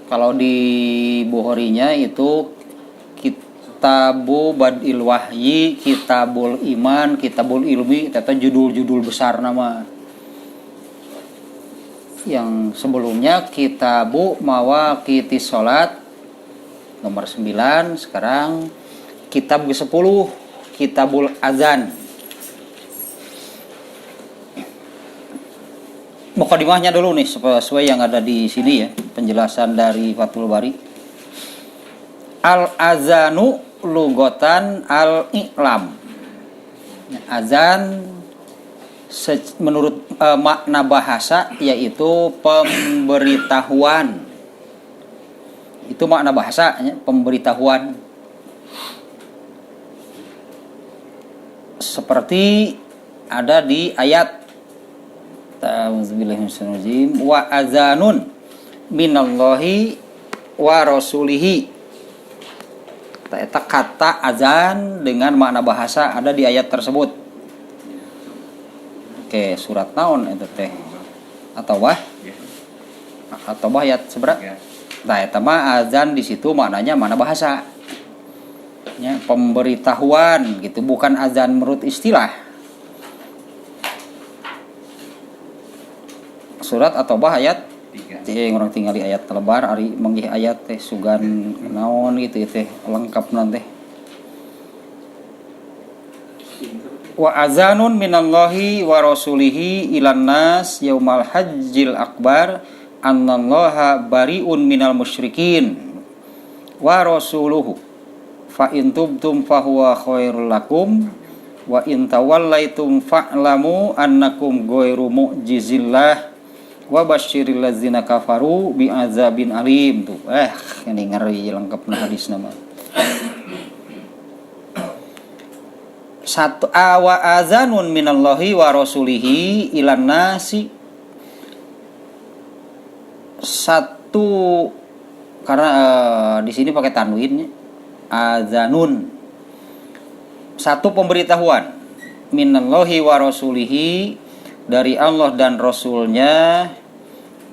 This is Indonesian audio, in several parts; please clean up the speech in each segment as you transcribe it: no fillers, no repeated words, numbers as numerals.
Kalau di Bukharinya itu Kitabu Badil Wahyi, Kitabul Iman, Kitabul Ilmi, itu judul-judul besar nama. Yang sebelumnya Kitabu Mawaqitis Sholat nomor 9, sekarang kitab ke-10 Kitabul Azan. Mukadimahnya dulu nih sesuai yang ada di sini ya, penjelasan dari Fathul Bari. Al-azanu lugotan al-i'lam. Azan menurut makna bahasa yaitu pemberitahuan. Itu makna bahasanya, pemberitahuan. Seperti ada di ayat Ta'awuzubillahiminasyaitonirrajim wa azanun minallahi wa rasulihi. Kata azan dengan makna bahasa ada di ayat tersebut. Oke, surat naon itu teh? Atau ayat seberapa? Nah, eta mah azan di situ maknanya makna bahasa. Ya, pemberitahuan gitu, bukan azan menurut istilah. Surat atau ayat 3. Orang tinggal di ayat lebar ari menggih ayat teh sugan naon gitu teh lengkap nanti. Wa azanun minallahi wa rasulihi ilan nas yaumal hajjil akbar annallaha bariun minal musyrikin wa rasuluhu fa in tubtum fahuwa khairul lakum wa in tawallaitum fa'lamu annakum ghairu mu'jizillah wa basyiril ladzina kafaru bi azabin alim. Tuh ini ngeri lengkap hadis nama. Satu wa azanun minallahi wa rasulihi ilan nasi. Satu karena di sini pakai tanwin, azanun. Satu pemberitahuan minallahi wa rasulihi dari Allah dan Rasulnya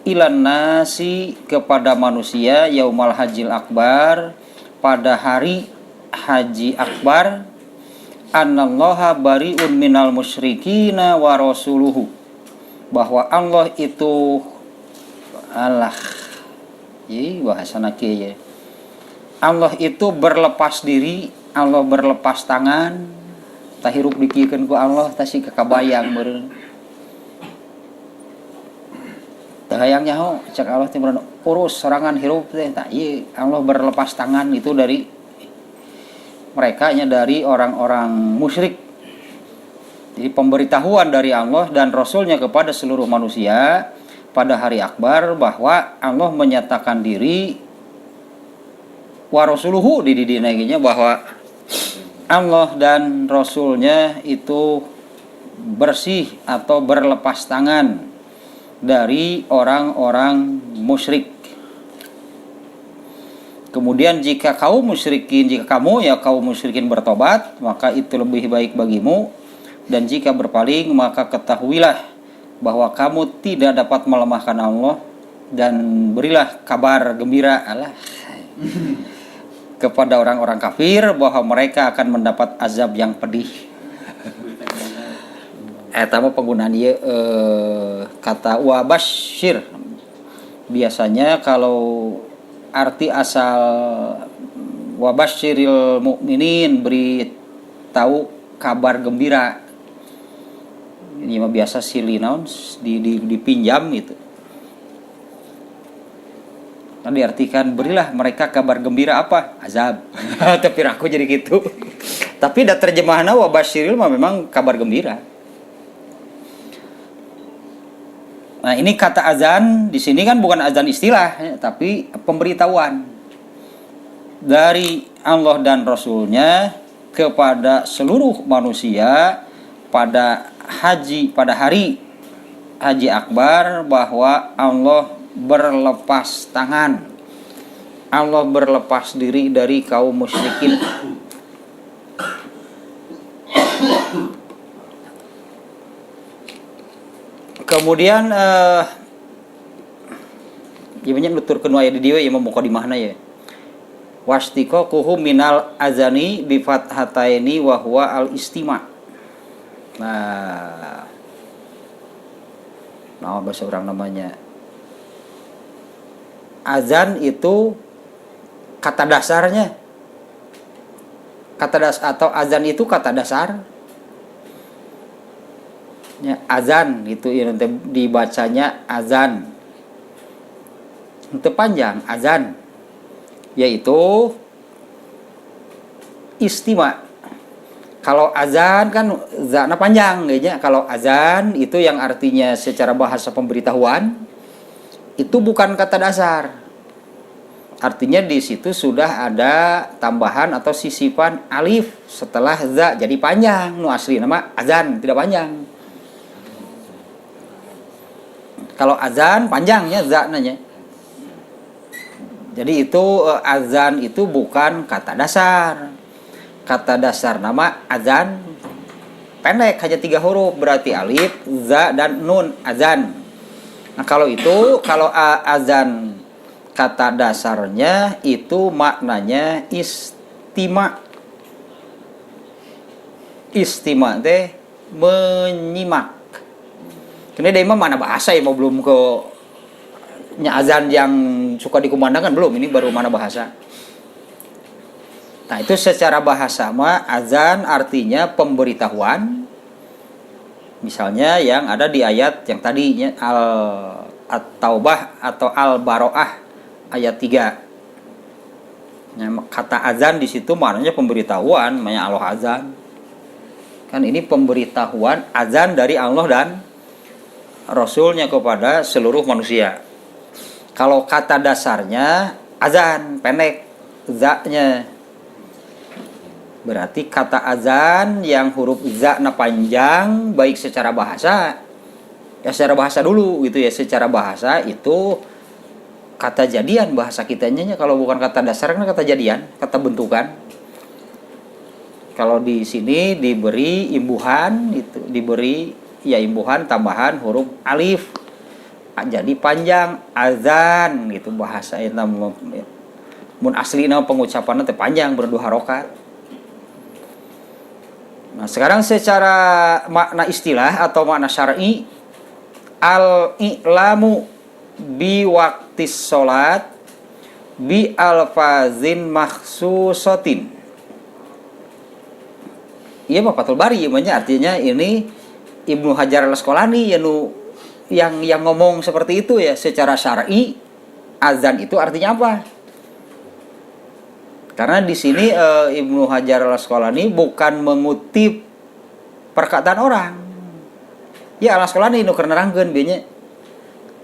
ilan nasi kepada manusia yaumal hajjil akbar pada hari haji akbar annallaha bariun minal musyrikina wa rasuluhu bahwa Allah itu bahasa naki ya. Allah itu berlepas diri, Allah berlepas tangan, tahirup dikikeun ku Allah tasi kakabayang meureun. Hayang nyaho cek Allah teh urus sorangan hirup teh tah ieu Allah berlepas tangan itu dari mereka nya dari orang-orang musyrik. Jadi pemberitahuan dari Allah dan Rasulnya kepada seluruh manusia pada hari akbar bahwa Allah menyatakan diri wa rasuluhu di dinanya bahwa Allah dan Rasulnya itu bersih atau berlepas tangan dari orang-orang musyrik. Kemudian jika kaum musyrikin bertobat, maka itu lebih baik bagimu, dan jika berpaling maka ketahuilah bahwa kamu tidak dapat melemahkan Allah, dan berilah kabar gembira kepada orang-orang kafir bahwa mereka akan mendapat azab yang pedih. Etama penggunaan dia kata wa basyir. Biasanya kalau arti asal wa basyiril mukminin beri tahu kabar gembira. Ini mah biasa silih naon dipinjam gitu. Kan diartikan berilah mereka kabar gembira apa? Azab. Tapi aku jadi gitu. Tapi da terjemahanna wa basyiril mah memang kabar gembira. Nah, ini kata azan di sini kan bukan azan istilah, tapi pemberitahuan dari Allah dan Rasulnya kepada seluruh manusia pada hari haji akbar bahwa Allah berlepas tangan, Allah berlepas diri dari kaum musyrikin. Kemudian Ieu nya nuturkeun aya di dieu ieu mah muqaddimahna ya. Wastiqaquhu minal azani bi fathataini wa huwa al istima'. Nah, bahasa orang namanya. Azan itu kata dasarnya. Atau azan itu kata dasar. Ya, azan itu nanti dibacanya azan. Itu panjang azan. Yaitu istima'. Kalau azan kan zana panjang ya. Kalau azan itu yang artinya secara bahasa pemberitahuan itu bukan kata dasar. Artinya di situ sudah ada tambahan atau sisipan alif setelah za, jadi panjang. Nu asli nama azan tidak panjang. Kalau azan panjangnya za nanya. Jadi itu azan itu bukan kata dasar. Kata dasar nama azan pendek hanya 3 huruf, berarti alif, za dan nun, azan. Nah, kalau azan kata dasarnya itu maknanya istima'. Istima' teh menyimak. Ini dia mah mana bahasa ya, mau belum ke azan yang suka dikumandangkan belum, ini baru mana bahasa. Nah, itu secara bahasa mah azan artinya pemberitahuan. Misalnya yang ada di ayat yang tadinya At-Taubah atau Al-Baro'ah ayat 3. Nah, kata azan di situ maknanya pemberitahuan, maknanya Allah azan. Kan ini pemberitahuan azan dari Allah dan Rasulnya kepada seluruh manusia. Kalau kata dasarnya azan pendek za-nya. Berarti kata azan yang huruf za-na panjang baik secara bahasa ya, secara bahasa dulu gitu ya. Secara bahasa itu kata jadian bahasa kitanya, kalau bukan kata dasar kan kata jadian, kata bentukan. Kalau di sini diberi imbuhan itu, diberi ya imbuhan tambahan huruf alif. Jadi panjang azan gitu bahasa itu. Mun asli nama pengucapannya teh panjang berdua harokat. Nah, sekarang secara makna istilah atau makna syar'i, al-i'lamu bi waqtis sholat bi alfazin makhsusatin. Iya mah Fathul Bari artinya ini Ibnu Hajar al-Asqalani yang ngomong seperti itu ya. Secara syar'i azan itu artinya apa? Karena di sini Ibnu Hajar al-Asqalani bukan mengutip perkataan orang. Ya al-Asqalani nu keur nerangkeun bieu nya.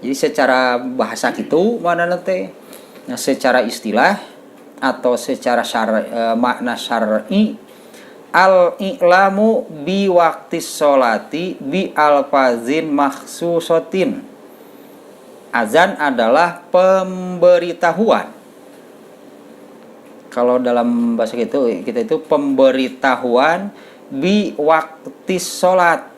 Jadi secara bahasa kitu mana nanti. Nah, secara istilah atau secara makna syar'i, al-i'lamu bi waqtis sholati bi alfazin makhsusatin. Azan adalah pemberitahuan. Kalau dalam bahasa kita itu pemberitahuan bi waqtis sholat.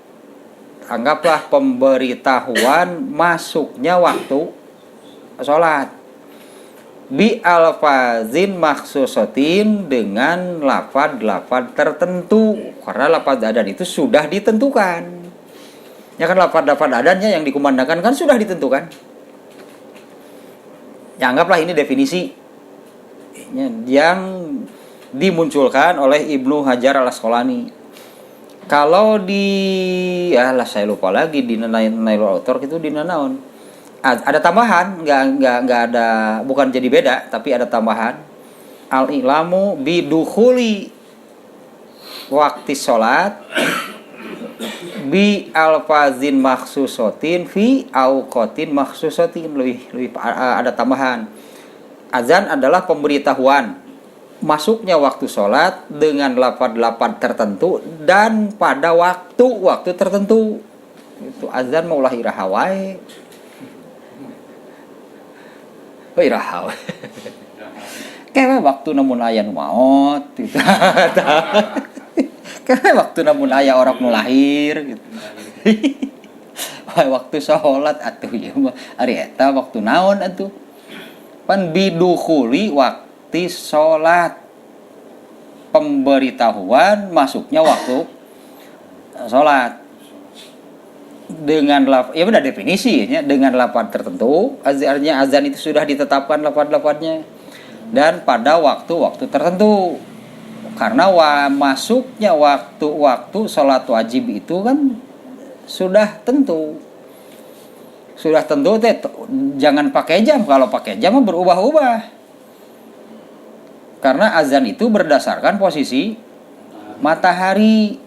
Anggaplah pemberitahuan masuknya waktu sholat. Bi alfazin makhsusatin, dengan lafaz-lafaz tertentu. Karena lafaz adan itu sudah ditentukan. Ya kan lafaz-lafaz adannya yang dikumandangkan kan sudah ditentukan. Ya anggaplah ini definisi yang dimunculkan oleh Ibnu Hajar al-Asqalani. Kalau saya lupa lagi di Nailul Autor itu di naon. Ada tambahan, nggak ada, bukan jadi beda, tapi ada tambahan. Al-i'lamu bidukhuli waqti sholat bi alfazin makhsusatin fi auqatin makhsusatin. Lebih ada tambahan. Azan adalah pemberitahuan masuknya waktu sholat dengan lafaz-lafaz tertentu dan pada waktu tertentu. Itu azan maulah iraha wae. Iraha wae. Kayak waktu namun aya nu maot gitu. Kayak waktu namun aya orang nu lahir gitu. Waktu sholat atuh ieu mah ari eta waktu naon atuh? pan bidukhuli waktu sholat, pemberitahuan masuknya waktu sholat dengan ya benar definisinya dengan lafaz tertentu, artinya azan itu sudah ditetapkan lafaz-lafaznya dan pada waktu-waktu tertentu. Karena masuknya waktu-waktu sholat wajib itu kan sudah tentu. Sudah tentu jangan pakai jam, kalau pakai jam berubah-ubah. Karena azan itu berdasarkan posisi matahari.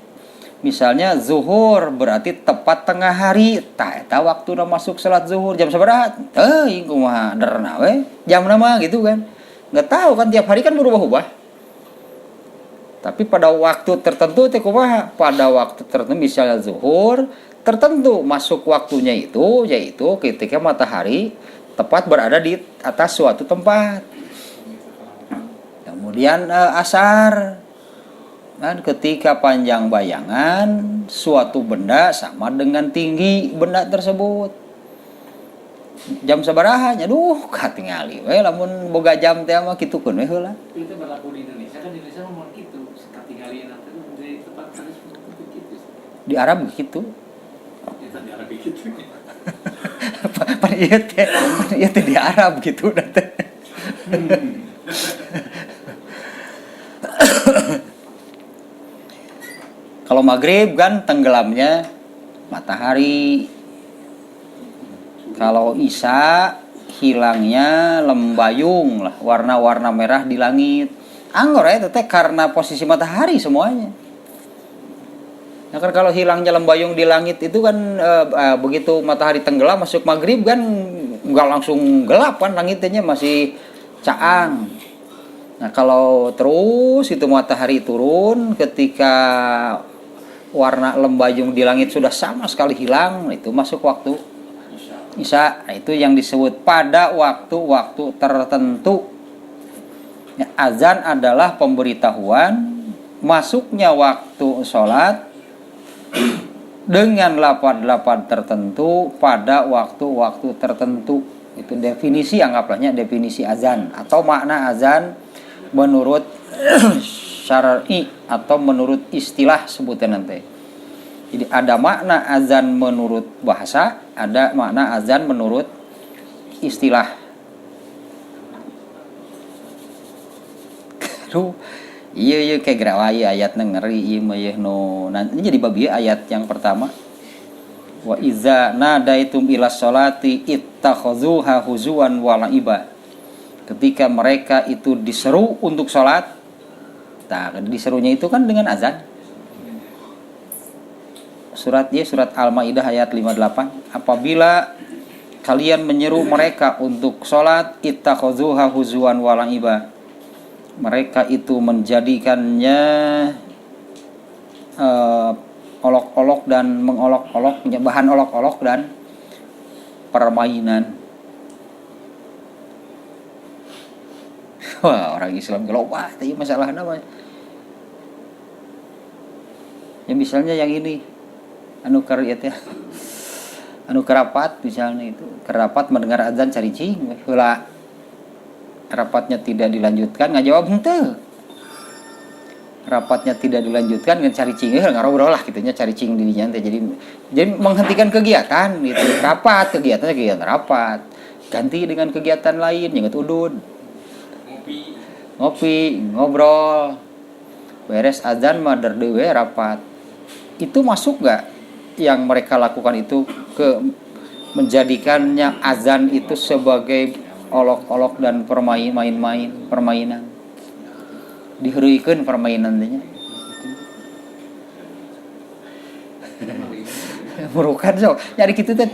Misalnya zuhur berarti tepat tengah hari. Eta waktu masuk salat zuhur jam sabaraha? Teuing kumaha derna we? Jam nama gitu kan. Enggak tahu kan tiap hari kan berubah-ubah. Tapi pada waktu tertentu teh kumaha? Pada waktu tertentu misalnya zuhur tertentu masuk waktunya itu yaitu ketika matahari tepat berada di atas suatu tempat. Kemudian asar kan ketika panjang bayangan suatu benda sama dengan tinggi benda tersebut. Jam sabaraha nya duh katingali we lamun boga jam teh mah kitukeun we heula. Itu berlaku di Indonesia kan di Indonesia ngomong gitu katingali nanti di tempat harus gitu. Di Arab gitu. Ya di Arab gitu. Pan ieu teh di Arab gitu teh. Kalau maghrib kan tenggelamnya matahari. Kalau isya hilangnya lembayung lah, warna-warna merah di langit. Anggor ya teh karena posisi matahari semuanya. Nah kan kalau hilangnya lembayung di langit itu kan begitu matahari tenggelam masuk maghrib kan nggak langsung gelap kan langitnya masih caang. Nah kalau terus itu matahari turun ketika warna lembayung di langit sudah sama sekali hilang, itu masuk waktu isya. Nah, itu yang disebut pada waktu-waktu tertentu. Ya, azan adalah pemberitahuan masuknya waktu sholat dengan lafaz-lafaz tertentu pada waktu-waktu tertentu. Itu definisi, anggaplah definisi azan atau makna azan menurut syar'i atau menurut istilah sebutan nanti. Jadi ada makna azan menurut bahasa, ada makna azan menurut istilah. Aduh, iya kayak gerawai ayat ngeri ieu mah no. Nanti jadi babi ayat yang pertama. Wa iza nadaitum ila sholati ittakhuzuha huzuwan wa la'iba. Ketika mereka itu diseru untuk sholat, nah diserunya itu kan dengan azan. Surat Al-Maidah ayat 58. Apabila kalian menyeru mereka untuk sholat, ittakhuzuha huzuwan wa la'iba. Mereka itu menjadikannya olok-olok dan mengolok-olok, bahan olok-olok dan permainan. Wah, orang Islam geloba, tapi masalah apa? Ya misalnya yang ini, anu kerapat misalnya itu, kerapat mendengar azan cari cing, heula rapatnya tidak dilanjutkan, ngajawab henteu. Rapatnya tidak dilanjutkan dengan cari cing, ngarobrol lah gitunya cari cing dirinya teh. Jadi menghentikan kegiatan gitu. Rapat kegiatan rapat. Ganti dengan kegiatan lain, nyeungeut udud. Ngopi, ngobrol. Beres azan mah dewe rapat. Itu masuk enggak yang mereka lakukan itu ke menjadikannya azan itu sebagai olok-olok dan permainan. Diheureuikeun permainannya. Murukan sok. Nyari kitu teh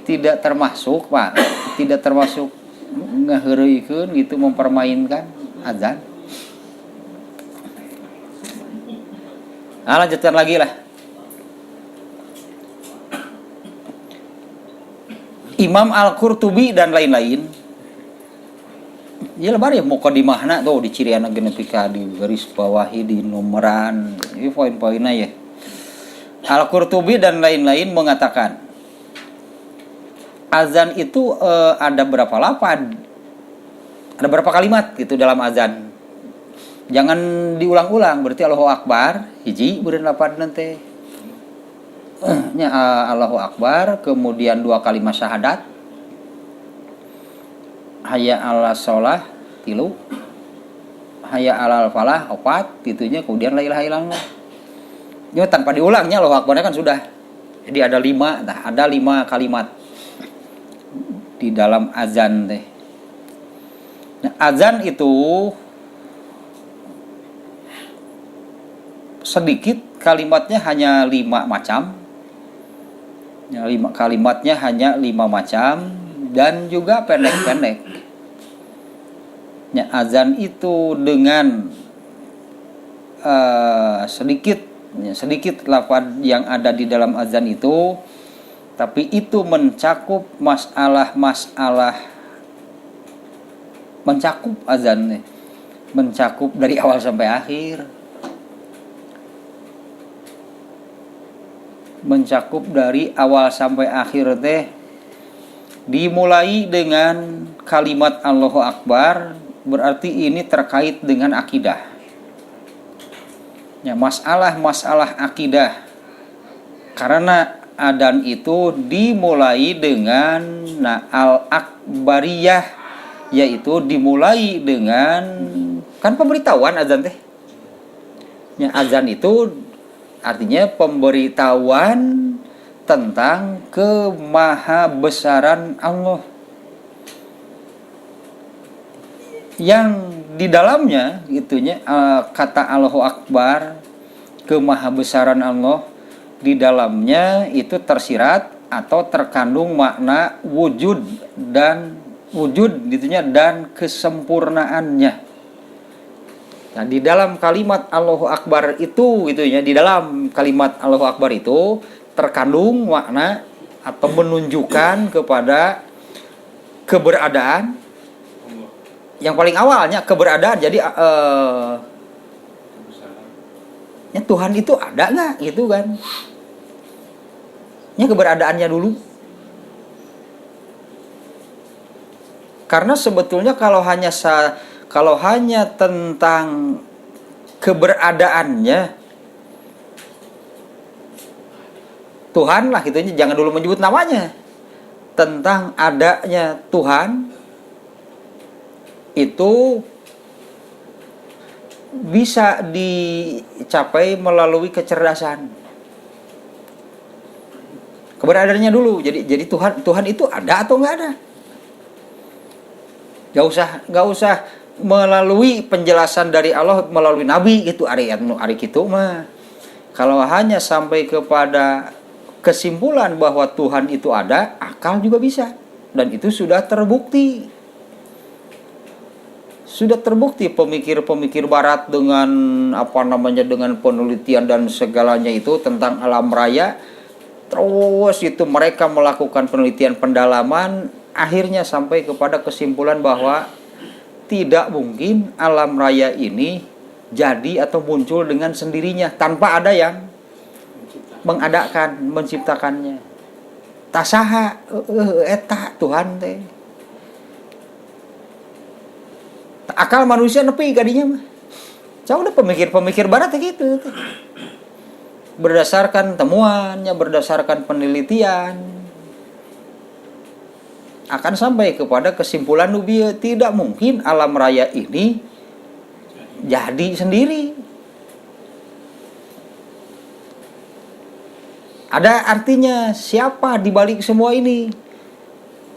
tidak termasuk, Pak. Tidak termasuk ngaheureuikeun gitu mempermainkan azan. Nah, lanjutkan lagi lah. Imam Al-Qurtubi dan lain-lain. Ya lebar ya muqaddimahna tuh di ciriana genepika di garis bawahi di nomoran. Ini poin-poinnya ya. Al-Qurtubi dan lain-lain mengatakan azan itu ada berapa lafaz, ada berapa kalimat gitu dalam azan. Jangan diulang-ulang, berarti Allahu Akbar hiji beureun lafaz nanti nya Allahu Akbar, kemudian 2 kalimat syahadat, hayya 'alas shalah 3, hayya 'alal falah 4 gitunya, kemudian la ilaha illallah. Ya tanpa diulangnya Allahu Akbarnya kan sudah. Jadi ada 5, ada 5 kalimat di dalam azan teh. Nah, azan itu sedikit, kalimatnya hanya 5 macam. Ya, 5 kalimatnya hanya 5 macam dan juga pendek-pendek. Ya, azan itu dengan sedikit lafaz yang ada di dalam azan itu, tapi itu mencakup mencakup azan, mencakup dari awal sampai akhir, mencakup dari awal sampai akhir teh, dimulai dengan kalimat Allahu Akbar, berarti ini terkait dengan akidah. Ya, masalah akidah. Karena adzan itu dimulai dengan al-akbariyah, yaitu dimulai dengan kan pemberitahuan adzan teh. Ya, adzan itu artinya pemberitahuan tentang kemahabesaran Allah, yang di dalamnya itunya kata Allahu Akbar, kemahabesaran Allah, di dalamnya itu tersirat atau terkandung makna wujud gitunya dan kesempurnaannya. Nah, di dalam kalimat Allahu Akbar itu gitunya, di dalam kalimat Allahu Akbar itu terkandung makna atau menunjukkan kepada keberadaan yang paling awalnya, keberadaan. Jadi ya Tuhan itu ada nggak gitu kan? Ya keberadaannya dulu. Karena sebetulnya kalau hanya tentang keberadaannya Tuhan lah gitu, jangan dulu menyebut namanya. Tentang adanya Tuhan itu bisa dicapai melalui kecerdasan. Keberadaannya dulu. Jadi Tuhan itu ada atau nggak ada? Gak usah melalui penjelasan dari Allah melalui Nabi gitu, ari kitu mah. Kalau hanya sampai kepada kesimpulan bahwa Tuhan itu ada, akal juga bisa, dan itu sudah terbukti. Sudah terbukti pemikir-pemikir barat dengan dengan penelitian dan segalanya itu tentang alam raya. Terus itu mereka melakukan penelitian pendalaman, akhirnya sampai kepada kesimpulan bahwa tidak mungkin alam raya ini jadi atau muncul dengan sendirinya tanpa ada yang menciptakannya. Tasaha eta Tuhan teh. Akal manusia nepi kadinya mah. Saya udah pemikir barat gitu. Berdasarkan temuannya, berdasarkan penelitian, akan sampai kepada kesimpulan nubiya, tidak mungkin alam raya ini jadi sendiri. Ada artinya siapa di balik semua ini.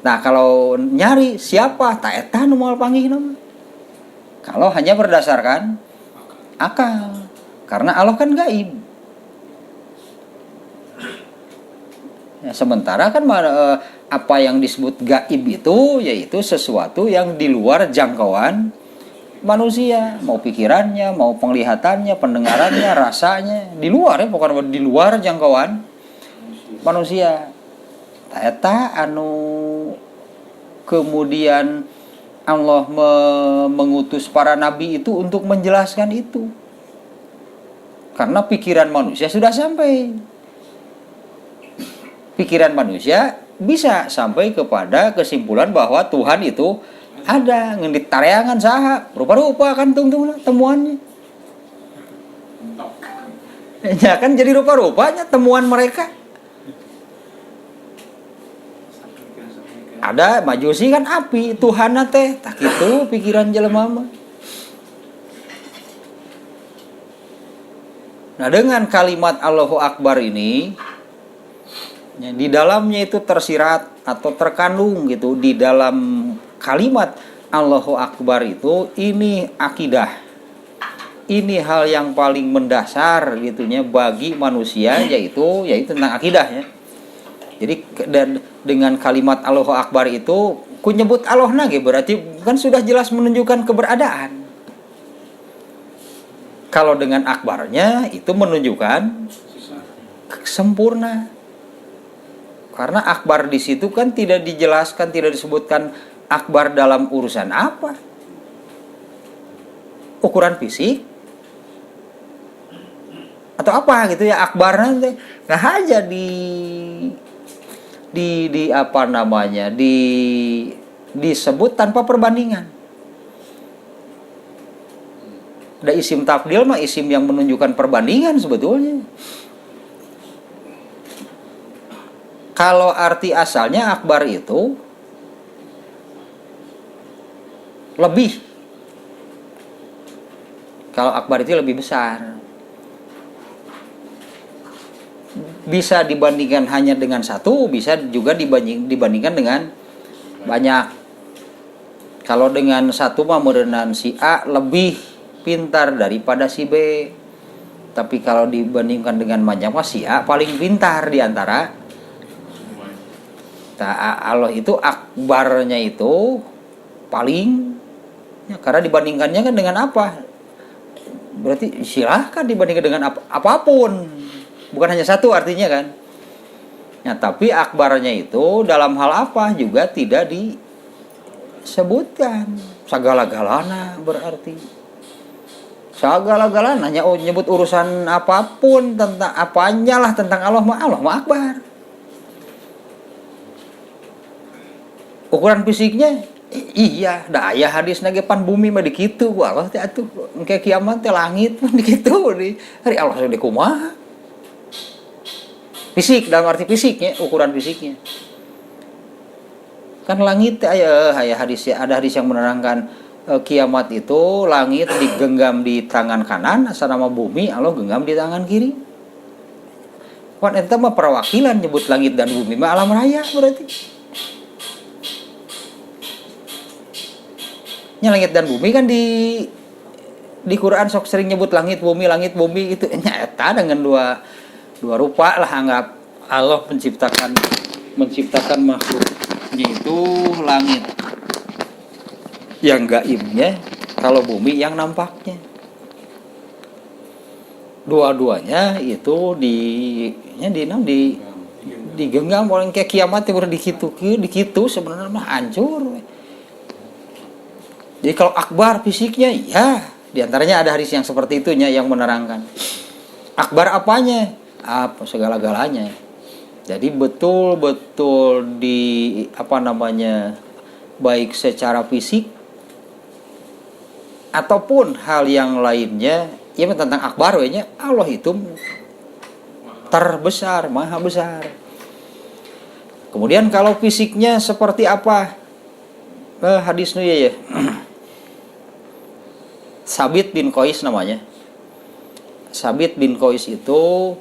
Nah, kalau nyari siapa, tak eta nu moal panggih nama. Kalau hanya berdasarkan akal, karena Allah kan gaib. Ya, sementara kan apa yang disebut gaib itu yaitu sesuatu yang di luar jangkauan manusia, mau pikirannya, mau penglihatannya, pendengarannya, rasanya, di luar ya, pokoknya di luar jangkauan manusia. Eta anu kemudian Allah mengutus para nabi itu untuk menjelaskan itu. Karena pikiran manusia sudah sampai. Pikiran manusia bisa sampai kepada kesimpulan bahwa Tuhan itu ada ngendit tareangan saha rupa-rupa kan tungtung temuannya. Ya kan jadi rupa-rupanya temuan mereka. Ada Majusi kan api, Tuhan teh tak gitu pikiran jelema mah. Nah, dengan kalimat Allahu Akbar ini ya, di dalamnya itu tersirat atau terkandung gitu di dalam kalimat Allahu Akbar itu ini akidah. Ini hal yang paling mendasar gitunya bagi manusia yaitu tentang akidah ya. Jadi dan dengan kalimat Allahu Akbar itu ku nyebut Allah nage berarti kan sudah jelas menunjukkan keberadaan. Kalau dengan akbarnya itu menunjukkan sempurna. Karena akbar di situ kan tidak dijelaskan, tidak disebutkan akbar dalam urusan apa. Ukuran fisik atau apa gitu ya akbar nanti. Nah aja di apa namanya disebut tanpa perbandingan. Ada isim tafdil mah isim yang menunjukkan perbandingan sebetulnya. Kalau arti asalnya akbar itu lebih. Kalau akbar itu lebih besar. Bisa dibandingkan hanya dengan satu, bisa juga dibandingkan dengan banyak. Kalau dengan satu mah merenang si A lebih pintar daripada si B. Tapi kalau dibandingkan dengan banyak mah si A paling pintar di antara. Allah itu akbarnya itu paling ya, karena dibandingkannya kan dengan apa? Berarti silahkan dibandingkan dengan apapun. Bukan hanya satu artinya kan. Nah, tapi akbarnya itu dalam hal apa juga tidak disebutkan. Segala-galana berarti. Segala-galana hanya nyebut urusan apapun tentang apanya lah tentang Allah mah akbar. Ukuran fisiknya iya, da aya hadis nage pan bumi mah dikitu ku Allah teh atuh engke kiamat teh langit mah dikitu di hari Allah sudah kumaha. Fisik dalam arti fisiknya, ukuran fisiknya. Kan langit teh aya hadis ya, ada hadis yang menerangkan kiamat itu langit digenggam di tangan kanan, asal-nama bumi Allah genggam di tangan kiri. Kan eta mah perwakilan nyebut langit dan bumi mah alam raya berarti. Langit dan bumi kan di Quran sok sering nyebut langit bumi itu nyata dengan dua rupa lah anggap Allah menciptakan makhluknya itu langit yang gaibnya kalau bumi yang nampaknya dua-duanya itu digenggam oleh kayak kiamat yang dikitu sebenarnya mah hancur. Jadi kalau akbar fisiknya, ya diantaranya ada hadis yang seperti itunya yang menerangkan. Akbar apanya? Apa segala-galanya. Jadi betul-betul baik secara fisik ataupun hal yang lainnya, ya tentang akbar ya Allah itu terbesar, maha besar. Kemudian kalau fisiknya seperti apa? Hadisnya ya. Sabit bin Qais namanya. Sabit bin Qais itu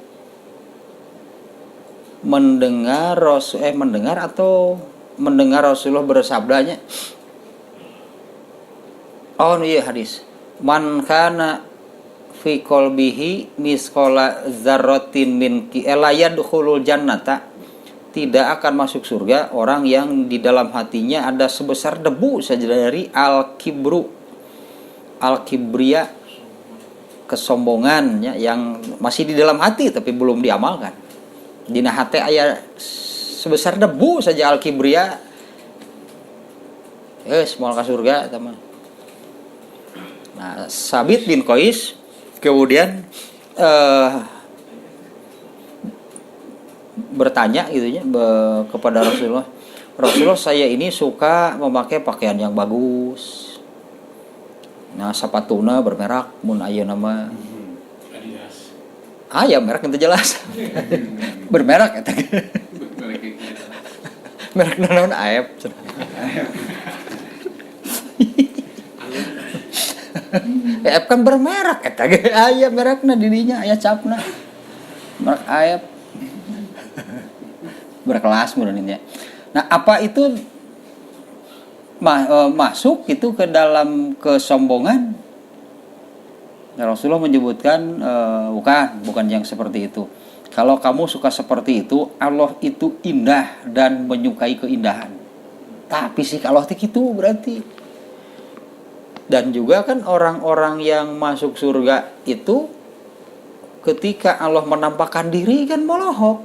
mendengar Rasulullah bersabdanya. Oh iya hadis. Man kana fi qalbihi misqala dzarratin min la yadkhulul jannata. Tidak akan masuk surga orang yang di dalam hatinya ada sebesar debu saja dari al-kibriya kesombongan ya, yang masih di dalam hati tapi belum diamalkan. Dina hati aya sebesar debu saja al-kibriya moal ka surga teman. Nah, Sabit bin Qais kemudian bertanya gitu ya kepada Rasulullah. Rasulullah, saya ini suka memakai pakaian yang bagus. Nah, sepatuna bermerek mun aya nama Adidas. ya merek itu jelas. Bermerek eta. Merek kayak gitu. Merek naon aep. Aep kan bermerek eta ge aya merekna di dinya aya capna. Merek aep. Berkelas mun nya. Nah, apa itu masuk itu ke dalam kesombongan? Nah, Rasulullah menyebutkan bukan yang seperti itu. Kalau kamu suka seperti itu, Allah itu indah dan menyukai keindahan. Tapi sih kalau itu berarti. Dan juga kan orang-orang yang masuk surga itu ketika Allah menampakkan diri kan molohok,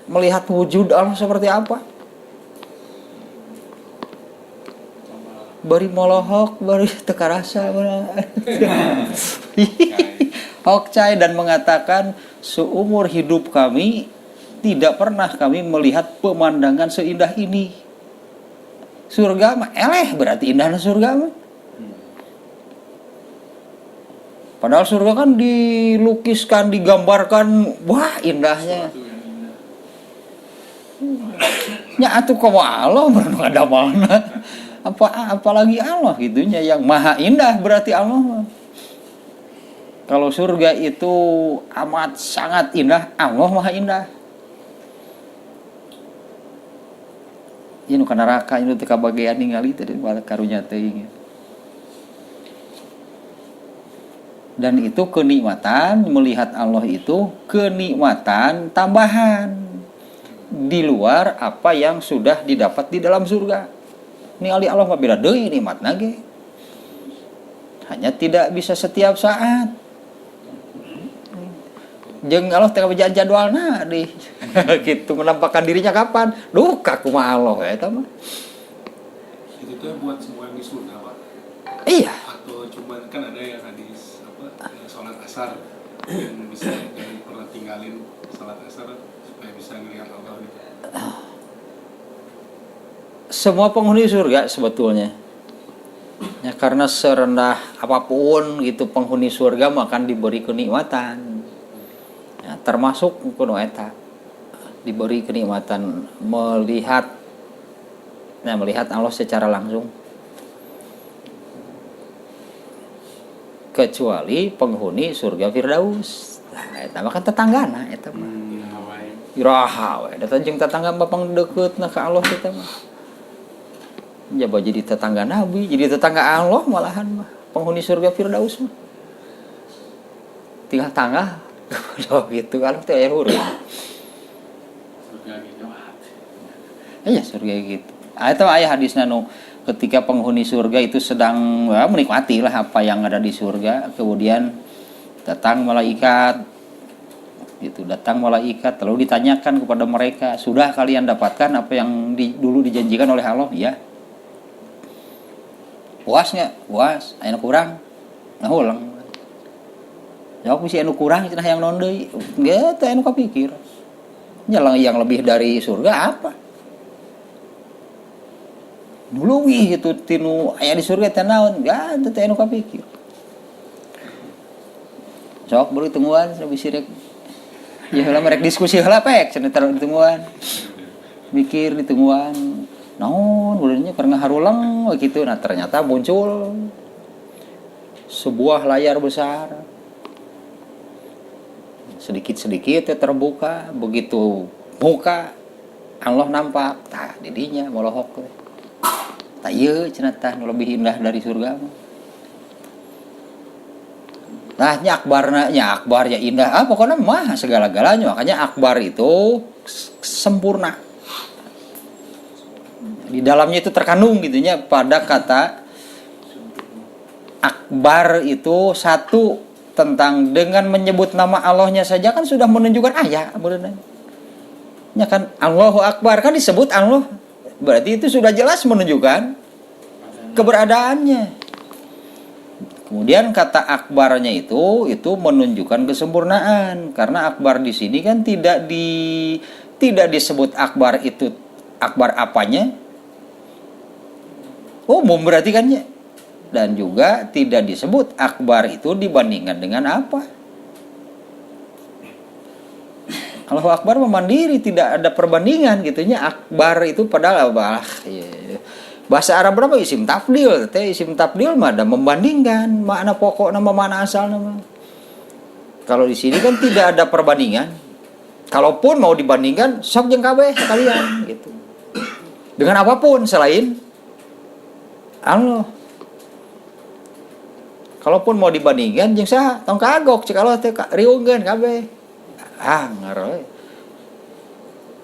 melihat wujud Allah seperti apa. Bari molohok, bari teka rasa. Hokcai dan mengatakan seumur hidup kami tidak pernah kami melihat pemandangan seindah ini. Surga mah eleh berarti indahnya surga mah. Padahal surga kan dilukiskan, digambarkan, wah indahnya. Nya atuh kumaha Allah berenang ada mana? Apalagi Allah gitunya yang maha indah berarti Allah. Kalau surga itu amat sangat indah, Allah maha indah. Ini nu kana neraka ini teu kabagean ningali teh karunya teuing. Dan itu kenikmatan melihat Allah itu kenikmatan tambahan di luar apa yang sudah didapat di dalam surga. Ini Allah mah beda deui nikmatna ge. Hanya tidak bisa setiap saat. Jeung Allah teh kabejan jadwalna di gitu menampakkan dirinya kapan? Duka kumaha Allah eta mah. Itu tuh buat semua yang di surga, Pak. Iya. Atau cuman kan ada yang hadis sholat asar yang bisa dari pernah tinggalin sholat asar supaya bisa ngelihat Allah gitu. Semua penghuni surga sebetulnya ya, karena serendah apapun gitu penghuni surga akan diberi kenikmatan ya, termasuk kuno eta diberi kenikmatan melihat Allah secara langsung, kecuali penghuni surga Firdaus. Nah, eta mah kan tetanggana eta mah. Iraha we, eta jeung tetangga bapang dekeutna ka Allah kita mah. Jaba jadi tetangga Nabi, jadi tetangga Allah malahan mah. Penghuni surga Firdaus mah. Tinggal tangga. Gitu kalau teh aya huruf. Surga gitu. Iya, surga gitu. Eta aya hadisna nu ketika penghuni surga itu sedang menikmati lah apa yang ada di surga, kemudian datang malaikat lalu ditanyakan kepada mereka, sudah kalian dapatkan apa yang dulu dijanjikan oleh Allah? Ya. Puas nggak? Puas. Anu kurang? Ulang. Jawab misi anu kurang cenah yang naon deui? Ge teh anu kapikir. Yang lebih dari surga apa? Dulu itu tinu aya di surga teh naon? Ga teh anu kapikir. Sok beureut tungguan sabisi sirek. Ya heula merek diskusi heula pek cenah taruh di tungguan. Mikir di tungguan. Naon urangnya karena harulang gitu. Nah ternyata muncul sebuah layar besar. Sedikit-sedikit terbuka, begitu buka Allah nampak. Tah didinya molohok. Tah ieu cenah tah lebih indah dari surga. Nah, akbar ya indah. Pokoknya mah segala-galanya. Makanya akbar itu sempurna. Di dalamnya itu terkandung gitunya pada kata akbar itu satu tentang dengan menyebut nama Allahnya saja kan sudah menunjukkan ayat benar. Ya kan Allahu Akbar kan disebut Allah. Berarti itu sudah jelas menunjukkan keberadaannya. Kemudian kata akbarnya itu menunjukkan kesempurnaan karena akbar di sini kan tidak tidak disebut akbar itu akbar apanya? Umum berarti kan ya. Dan juga tidak disebut akbar itu dibandingkan dengan apa? Allahu Akbar mandiri, tidak ada perbandingan gitunya. Akbar itu padahal bahasa Arab berapa isim tafdil? Isim tafdil mah ada membandingkan makna pokok nama makna asal nama. Kalau di sini kan tidak ada perbandingan. Kalaupun mau dibandingkan, sok jeung kabeh sekalian gitu. Dengan apapun selain Allah. Kalaupun mau dibandingkan jeung saha? Tong kagok cek Allah teh riungkeun kabeh. Ngaroe.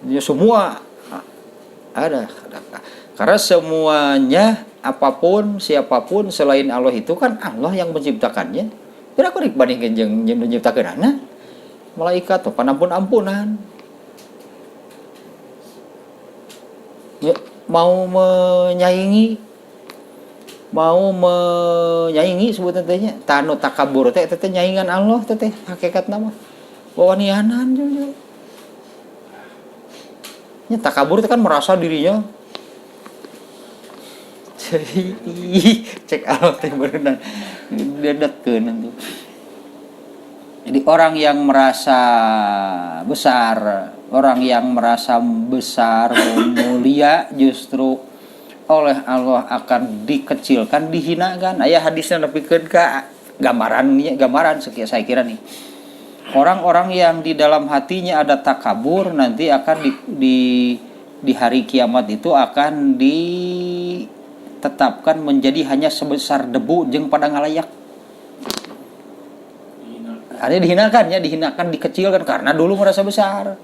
Ya semua ada. Karena semuanya apapun siapapun selain Allah itu kan Allah yang menciptakannya. Kira aku dibandingkan jeung menciptakeunana. Malaikat atau panampun-ampunan. Ya, mau menyaingi sebutnya tehnya tanu takabur teh nyaingan Allah teh hakikat nama wawanianan juga. Ya takabur itu kan merasa dirinya cek Allah teh berenang dedekeun tuh. Jadi orang yang merasa besar, orang yang merasa besar mulia justru oleh Allah akan dikecilkan, dihinakan. Aya hadisnya nepikeun ka gambaran saya kira nih. Orang-orang yang di dalam hatinya ada takabur nanti akan di hari kiamat itu akan ditetapkan menjadi hanya sebesar debu jeung pada ngalayak. Ada dihinakan, dikecilkan karena dulu merasa besar.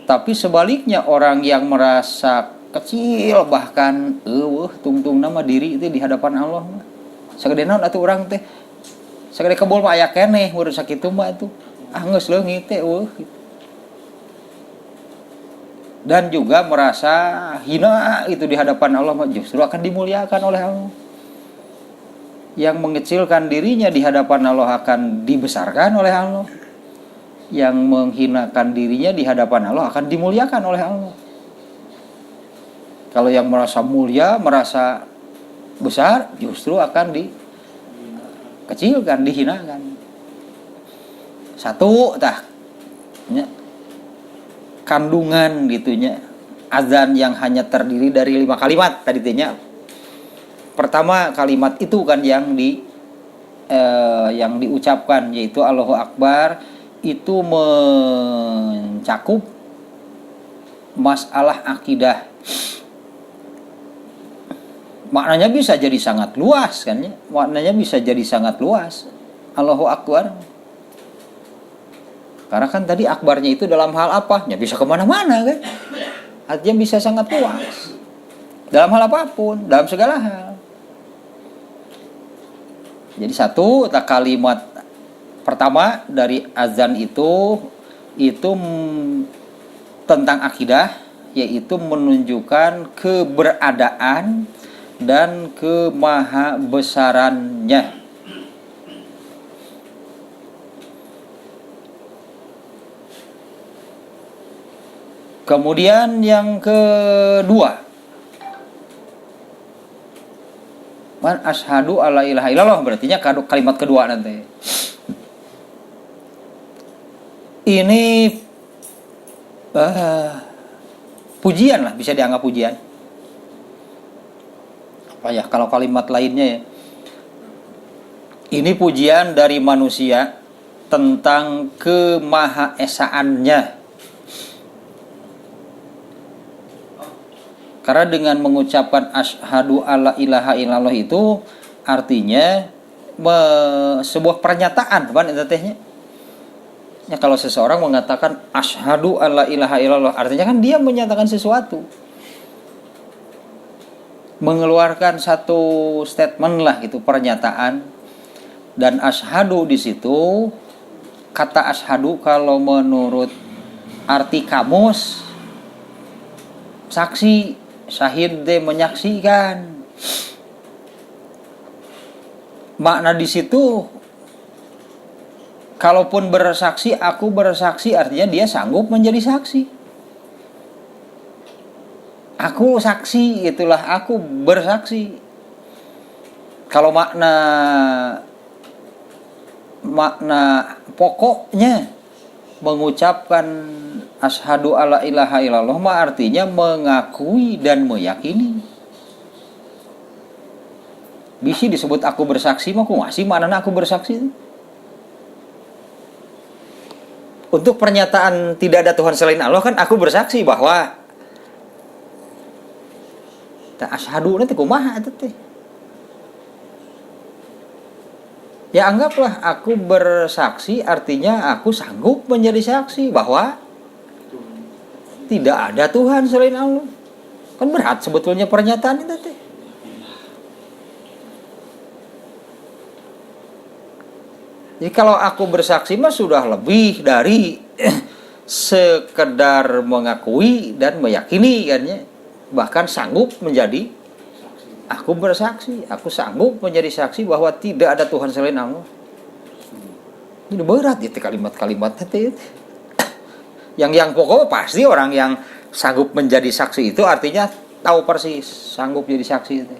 Tapi sebaliknya orang yang merasa kecil bahkan tungtung nama diri itu di hadapan Allah mah. Sagede naon atuh urang teh? Sagede kebol mah aya keneh mun sakitu mah atuh. Geus leungit teh gitu. Dan juga merasa hina itu di hadapan Allah mah justru akan dimuliakan oleh Allah. Yang mengecilkan dirinya di hadapan Allah akan dibesarkan oleh Allah. Yang menghinakan dirinya di hadapan Allah akan dimuliakan oleh Allah. Kalau yang merasa mulia, merasa besar, justru akan dikecilkan, dihinakan. Satu, kandungan gitunya. Azan yang hanya terdiri dari 5 kalimat tadi tehnya. Pertama kalimat itu kan yang diucapkan yaitu Allahu Akbar itu mencakup masalah akidah. Maknanya bisa jadi sangat luas kan ya. Maknanya bisa jadi sangat luas. Allahu Akbar. Karena kan tadi akbarnya itu dalam hal apa? Ya bisa kemana-mana kan. Artinya bisa sangat luas. Dalam hal apapun, dalam segala hal. Jadi satu kalimat pertama dari azan itu tentang akidah, yaitu menunjukkan keberadaan dan kemahabesarannya. Kemudian yang kedua, man asyhadu alla ilaha illallah, berarti kalimat kedua nanti. Ini pujian lah, bisa dianggap pujian. Apa ya kalau kalimat lainnya ya? Ini pujian dari manusia tentang kemahaesaannya. Karena dengan mengucapkan asyhadu alla ilaha illallah itu artinya sebuah pernyataan, kan itu tehnya. Ya, kalau seseorang mengatakan asyhadu alla ilaha illallah, artinya kan dia menyatakan sesuatu. Mengeluarkan satu statement lah gitu, pernyataan. Dan asyhadu di situ, kata asyhadu kalau menurut arti kamus, saksi, syahid menyaksikan. Makna di situ kalaupun bersaksi, aku bersaksi artinya dia sanggup menjadi saksi. Aku saksi, itulah aku bersaksi. Kalau makna pokoknya mengucapkan asyhadu alla ilaha illallah mah artinya mengakui dan meyakini. Bisi disebut aku bersaksi mah kumaha sih maknana aku bersaksi? Untuk pernyataan tidak ada Tuhan selain Allah kan aku bersaksi bahwa ta asyhadu nanti kumaha eta teh. Ya anggaplah aku bersaksi artinya aku sanggup menjadi saksi bahwa tidak ada Tuhan selain Allah. Kan berat sebetulnya pernyataan itu teh. Jadi kalau aku bersaksi mah sudah lebih dari sekedar mengakui dan meyakini kan ya. Bahkan sanggup menjadi aku bersaksi, aku sanggup menjadi saksi bahwa tidak ada Tuhan selain Allah. Ini berat itu kalimat-kalimat itu. Yang pokok pasti orang yang sanggup menjadi saksi itu artinya tahu persis sanggup jadi saksi itu.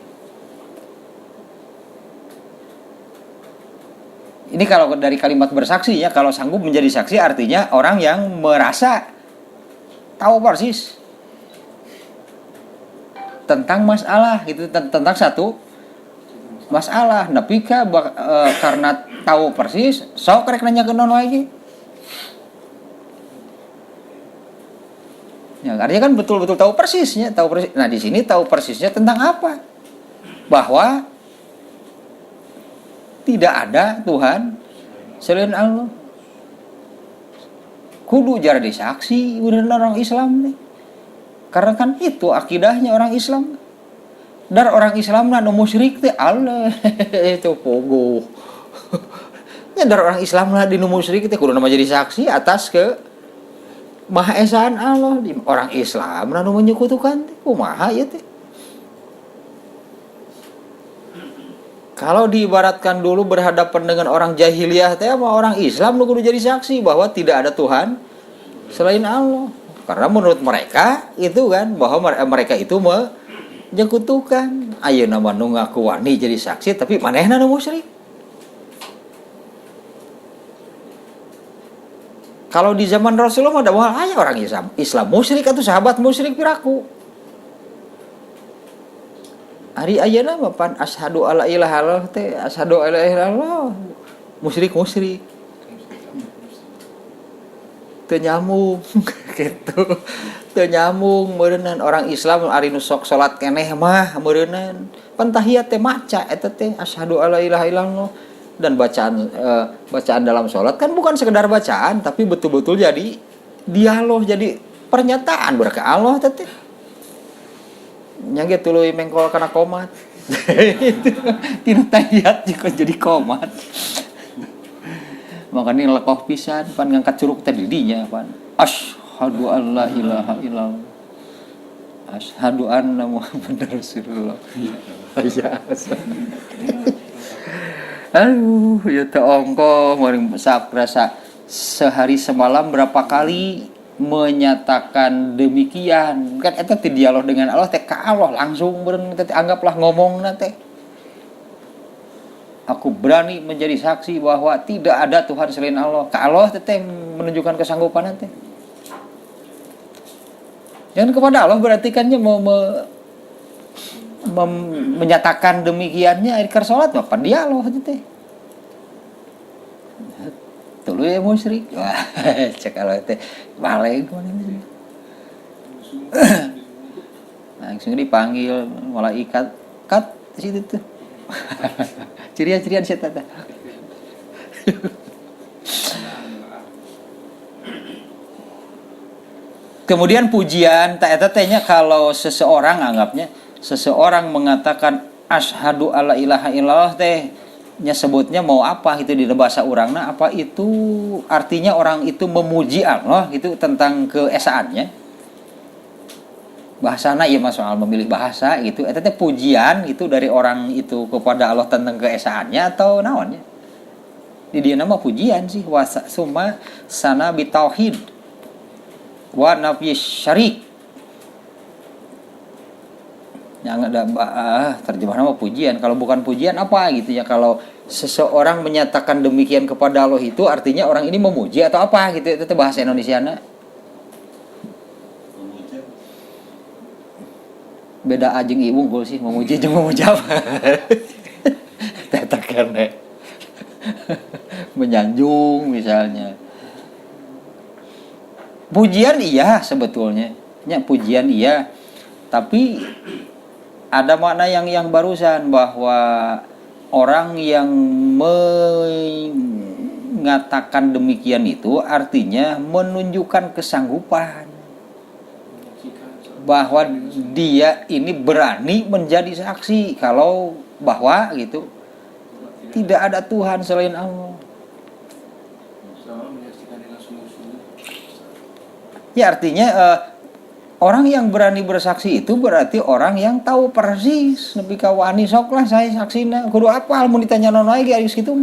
Ini kalau dari kalimat bersaksi ya, kalau sanggup menjadi saksi artinya orang yang merasa tahu persis tentang masalah gitu, tentang satu masalah. Tapi karena tahu persis, sok rek nanya ke non lagi. Ya, artinya kan betul-betul tahu persisnya, tahu persis. Nah, di sini tahu persisnya tentang apa? Bahwa tidak ada Tuhan selain Allah. Kudu jadi saksi bener orang Islam nih. Karena kan itu akidahnya orang Islam. Dar orang Islam na musyrik teh Allah itu pogo. Ya dar orang Islam na di musyrik teh kudu nama jadi saksi atas ke Maha Esaan Allah. Orang Islam na menyekutukan teh kumaha ya teh. Kalau diibaratkan dulu berhadapan dengan orang jahiliyah teh sama orang Islam nu kudu jadi saksi bahwa tidak ada Tuhan selain Allah. Karena menurut mereka itu kan bahwa mereka itu menyekutukan. Ayeuna mah nu ngaku wani jadi saksi tapi manehna nu musyrik. Kalau di zaman Rasulullah ada moal aya orang Islam musyrik atau sahabat musyrik piraku. Ari ayeuna mah pan asyhadu alla ilaha illallah teh asyhadu alla ilaha illallah musyrik. Teu nyambung gitu. Teu nyambung meureunnan orang Islam ari nu sok salat keneh mah meureunnan pan tahiyat teh maca eta teh asyhadu alla ilaha illallah dan bacaan dalam salat kan bukan sekedar bacaan tapi betul-betul jadi dialog jadi pernyataan berka Allah teh. Nya ge tuluy mengkol kana komat. Tina tahiyat juga jadi komat. Makanya lekoh pisan pan ngangkat curug teh didinya pan asyhadu alla ilaha illallah asyhadu anna muhammadar rasulullah. Ya. Aduh ya teh ongko meureun sakrasa sehari semalam berapa kali menyatakan demikian kan eta teh dialog dengan Allah teh ka Allah langsung beureun teh anggaplah ngomongna teh. Aku berani menjadi saksi bahwa tidak ada Tuhan selain Allah. Ka Allah teh menunjukkan kesanggupan teh. Dan kepada Allah berarti kan menyatakan demikiannya akhir salat mah pan dialog teh. Tuluy musyrik. Wah, cek Allah teh balik langsung dipanggil malaikat kat situ tuh. Cirian-cirian setan teh. Kemudian pujian eta tehnya kalau seseorang anggapnya seseorang mengatakan asyhadu alla ilaha illallah teh nya sebutnya mau apa itu di bahasa urangna apa itu artinya orang itu memuji Allah gitu tentang keesaannya. Bahasana ieu mah soal memilih bahasa gitu eta teh pujian gitu dari orang itu kepada Allah tentang keesaannya atau naonnya. Di dia nama pujian sih wasa summa sana bitauhid wa nafyi syarik. Yang ada terjemahan nama pujian. Kalau bukan pujian apa gitu ya? Kalau seseorang menyatakan demikian kepada Allah itu artinya orang ini memuji atau apa gitu. Itu bahasa Indonesiana. Beda ajeng ibu unggul sih memuji jeung memuji apa. Teta karena menyanjung misalnya. Pujian iya sebetulnya. Ya, pujian iya. Tapi ada makna yang barusan bahwa orang yang mengatakan demikian itu artinya menunjukkan kesanggupan bahwa dia ini berani menjadi saksi kalau bahwa gitu tidak ada Tuhan selain Allah. Soalnya menyaksikan dengan sungguh-sungguh. Ya artinya orang yang berani bersaksi itu berarti orang yang tahu persis nepi ka wani sok lah saya saksina kudu apal mun ditanya naon wae ge geus kitu.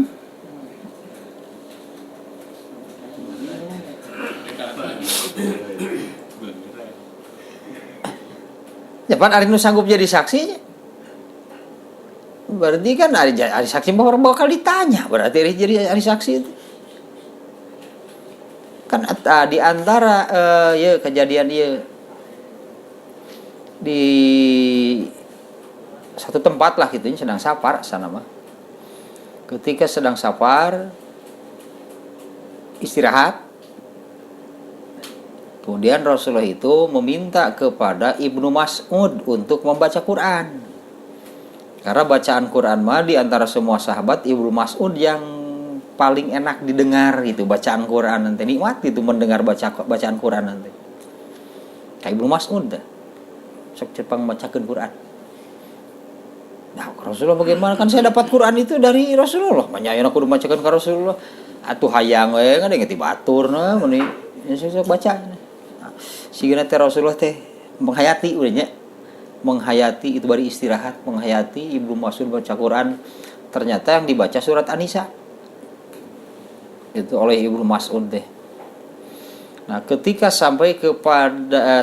Ya pan ari nu sanggup jadi saksinya. Berarti kan ari saksi bakal ditanya, berarti ari jadi ari saksi itu. Kan di antara ya kejadian ieu di satu tempat lah gitu sedang safar sana mah. Ketika sedang safar istirahat, kemudian Rasulullah itu meminta kepada Ibnu Mas'ud untuk membaca Quran. Karena bacaan Quran mah di antara semua sahabat Ibnu Mas'ud yang paling enak didengar gitu bacaan Quran nanti nikmat itu mendengar bacaan Quran nanti. Kayak Ibnu Mas'ud dah. Sok cepang bacakeun Quran. Nah, Rasulullah bagaimana kan saya dapat Quran itu dari Rasulullah. Manyayeuna kudu macakeun ka Rasulullah. Atuh hayang we kan geus dibaturna meuni sok baca. Sigana teh Rasulullah teh menghayati urangnya. Menghayati itu bari istirahat, menghayati Ibnu Mas'ud baca Quran. Ternyata yang dibaca surat An-Nisa. Itu oleh Ibnu Mas'ud teh. Nah, ketika sampai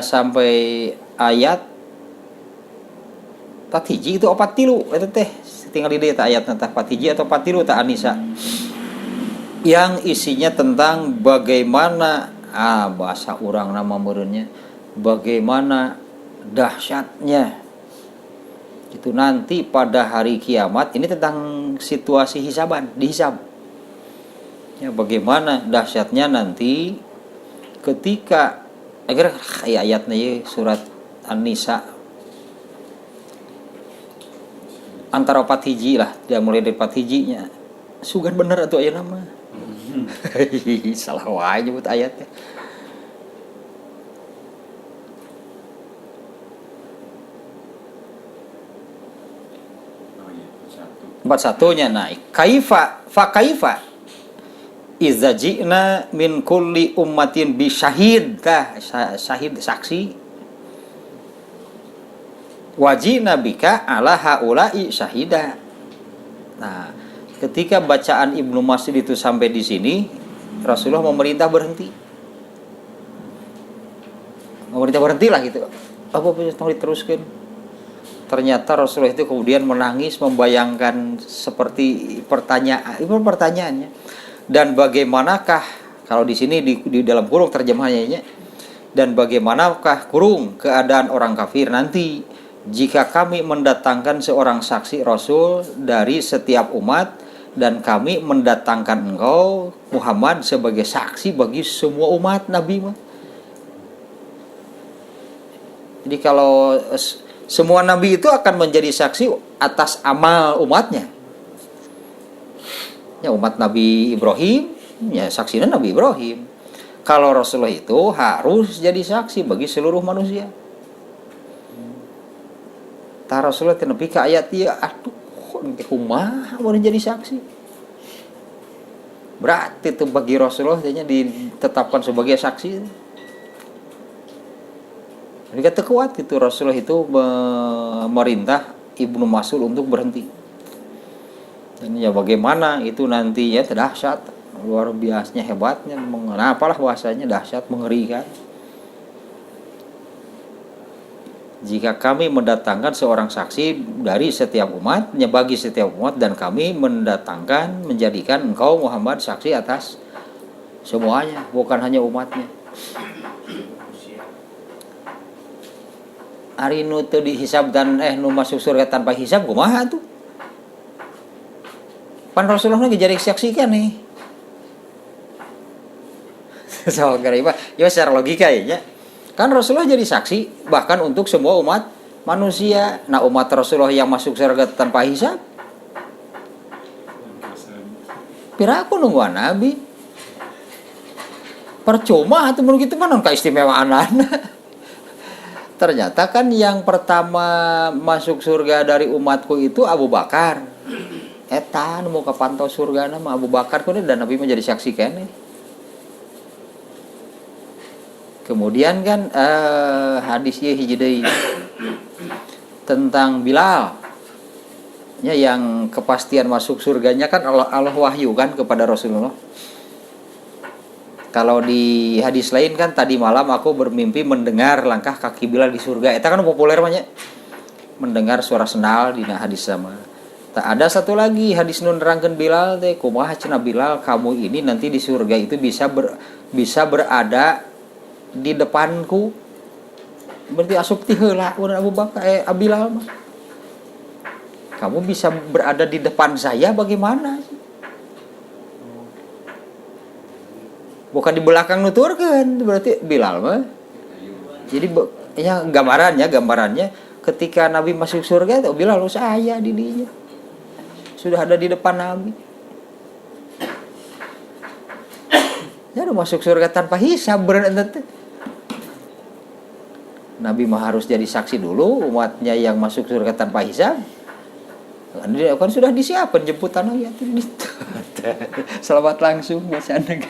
sampai ayat Patiji itu 43 eta teh tinggal di dieu ayat tentang Patiji atau 43 ta An-Nisa. Yang isinya tentang bagaimana bahasa urang nama meureunnya bagaimana dahsyatnya itu nanti pada hari kiamat ini tentang situasi hisaban dihisab. Ya bagaimana dahsyatnya nanti ketika agar ayatnya ya, surat An-Nisa antara 4 hiji lah dia mulai dari 4 hijinya sugan bener atuh aya nama salah wae nyebut ayatnya. Empat satunya naik kaifa iza ji'na min kulli ummatin bi syahid syahid saksi wajina bika ala haula'i syahida. Nah, ketika bacaan Ibnu Mas'ud itu sampai di sini, Rasulullah memerintah berhenti. Memerintah berhentilah gitu. Apa tong diteruskeun. Ternyata Rasulullah itu kemudian menangis membayangkan seperti pertanyaannya. Dan bagaimanakah kalau di sini di dalam kurung terjemahannya dan bagaimanakah kurung keadaan orang kafir nanti jika kami mendatangkan seorang saksi Rasul dari setiap umat dan kami mendatangkan engkau Muhammad sebagai saksi bagi semua umat Nabi mah. Jadi kalau semua Nabi itu akan menjadi saksi atas amal umatnya. Ya umat Nabi Ibrahim, ya saksinya Nabi Ibrahim. Kalau Rasulullah itu harus jadi saksi bagi seluruh manusia. Ta Rasulullah teh nepi ka ayat ieu aduh kumaha boleh jadi saksi. Berarti itu bagi Rasulullah nya ditetapkan sebagai saksi. Jadi kata kuat gitu Rasulullah itu memerintah Ibnu Mas'ud untuk berhenti. Dan ya bagaimana itu nantinya dahsyat, luar biasanya hebatnya, apalah bahasanya, dahsyat, mengerikan. Jika kami mendatangkan seorang saksi dari setiap umatnya bagi setiap umat, dan kami mendatangkan menjadikan engkau Muhammad saksi atas semuanya, bukan hanya umatnya. Ari nu teu dihisab dan nu masuk surga tanpa hisab kumaha tuh? Pan Rasulullah lagi jadi saksikan nih. Soal garibah, ya secara logika ya. Kan Rasulullah jadi saksi bahkan untuk semua umat manusia. Nah, umat Rasulullah yang masuk surga tanpa hisab, piraku nungguan Nabi. Percuma atuh mun kitu mah non kaistimewaanana. Ternyata kan yang pertama masuk surga dari umatku itu Abu Bakar. Eta nu mau kapantau surga nama Abu Bakar kudu dan Nabi menjadi saksi keneh. Kemudian kan hadisnya hiji deui tentang Bilal. Ya, yang kepastian masuk surganya kan Allah wahyu kan kepada Rasulullah. Kalau di hadis lain kan tadi malam aku bermimpi mendengar langkah kaki Bilal di surga. Eta kan populer banyak. Mendengar suara sendal dina hadis sama. Ada satu lagi hadis nun nerangkeun Bilal teh kumaha cenah Bilal kamu ini nanti di surga itu bisa berada di depanku. Berarti asup ti heula urang Abu Bakar Bilal mah. Kamu bisa berada di depan saya bagaimana? Bukan di belakang nuturkeun, berarti Bilal mah. Jadi ya gambarannya ketika Nabi masuk surga tuh Bilal saya di dinya. Sudah ada di depan Nabi. Ya udah masuk surga tanpa hisab berarti. Nabi mah harus jadi saksi dulu umatnya yang masuk surga tanpa hisab. Kan sudah disiapkan jemputan ya. Selamat langsung bos anak.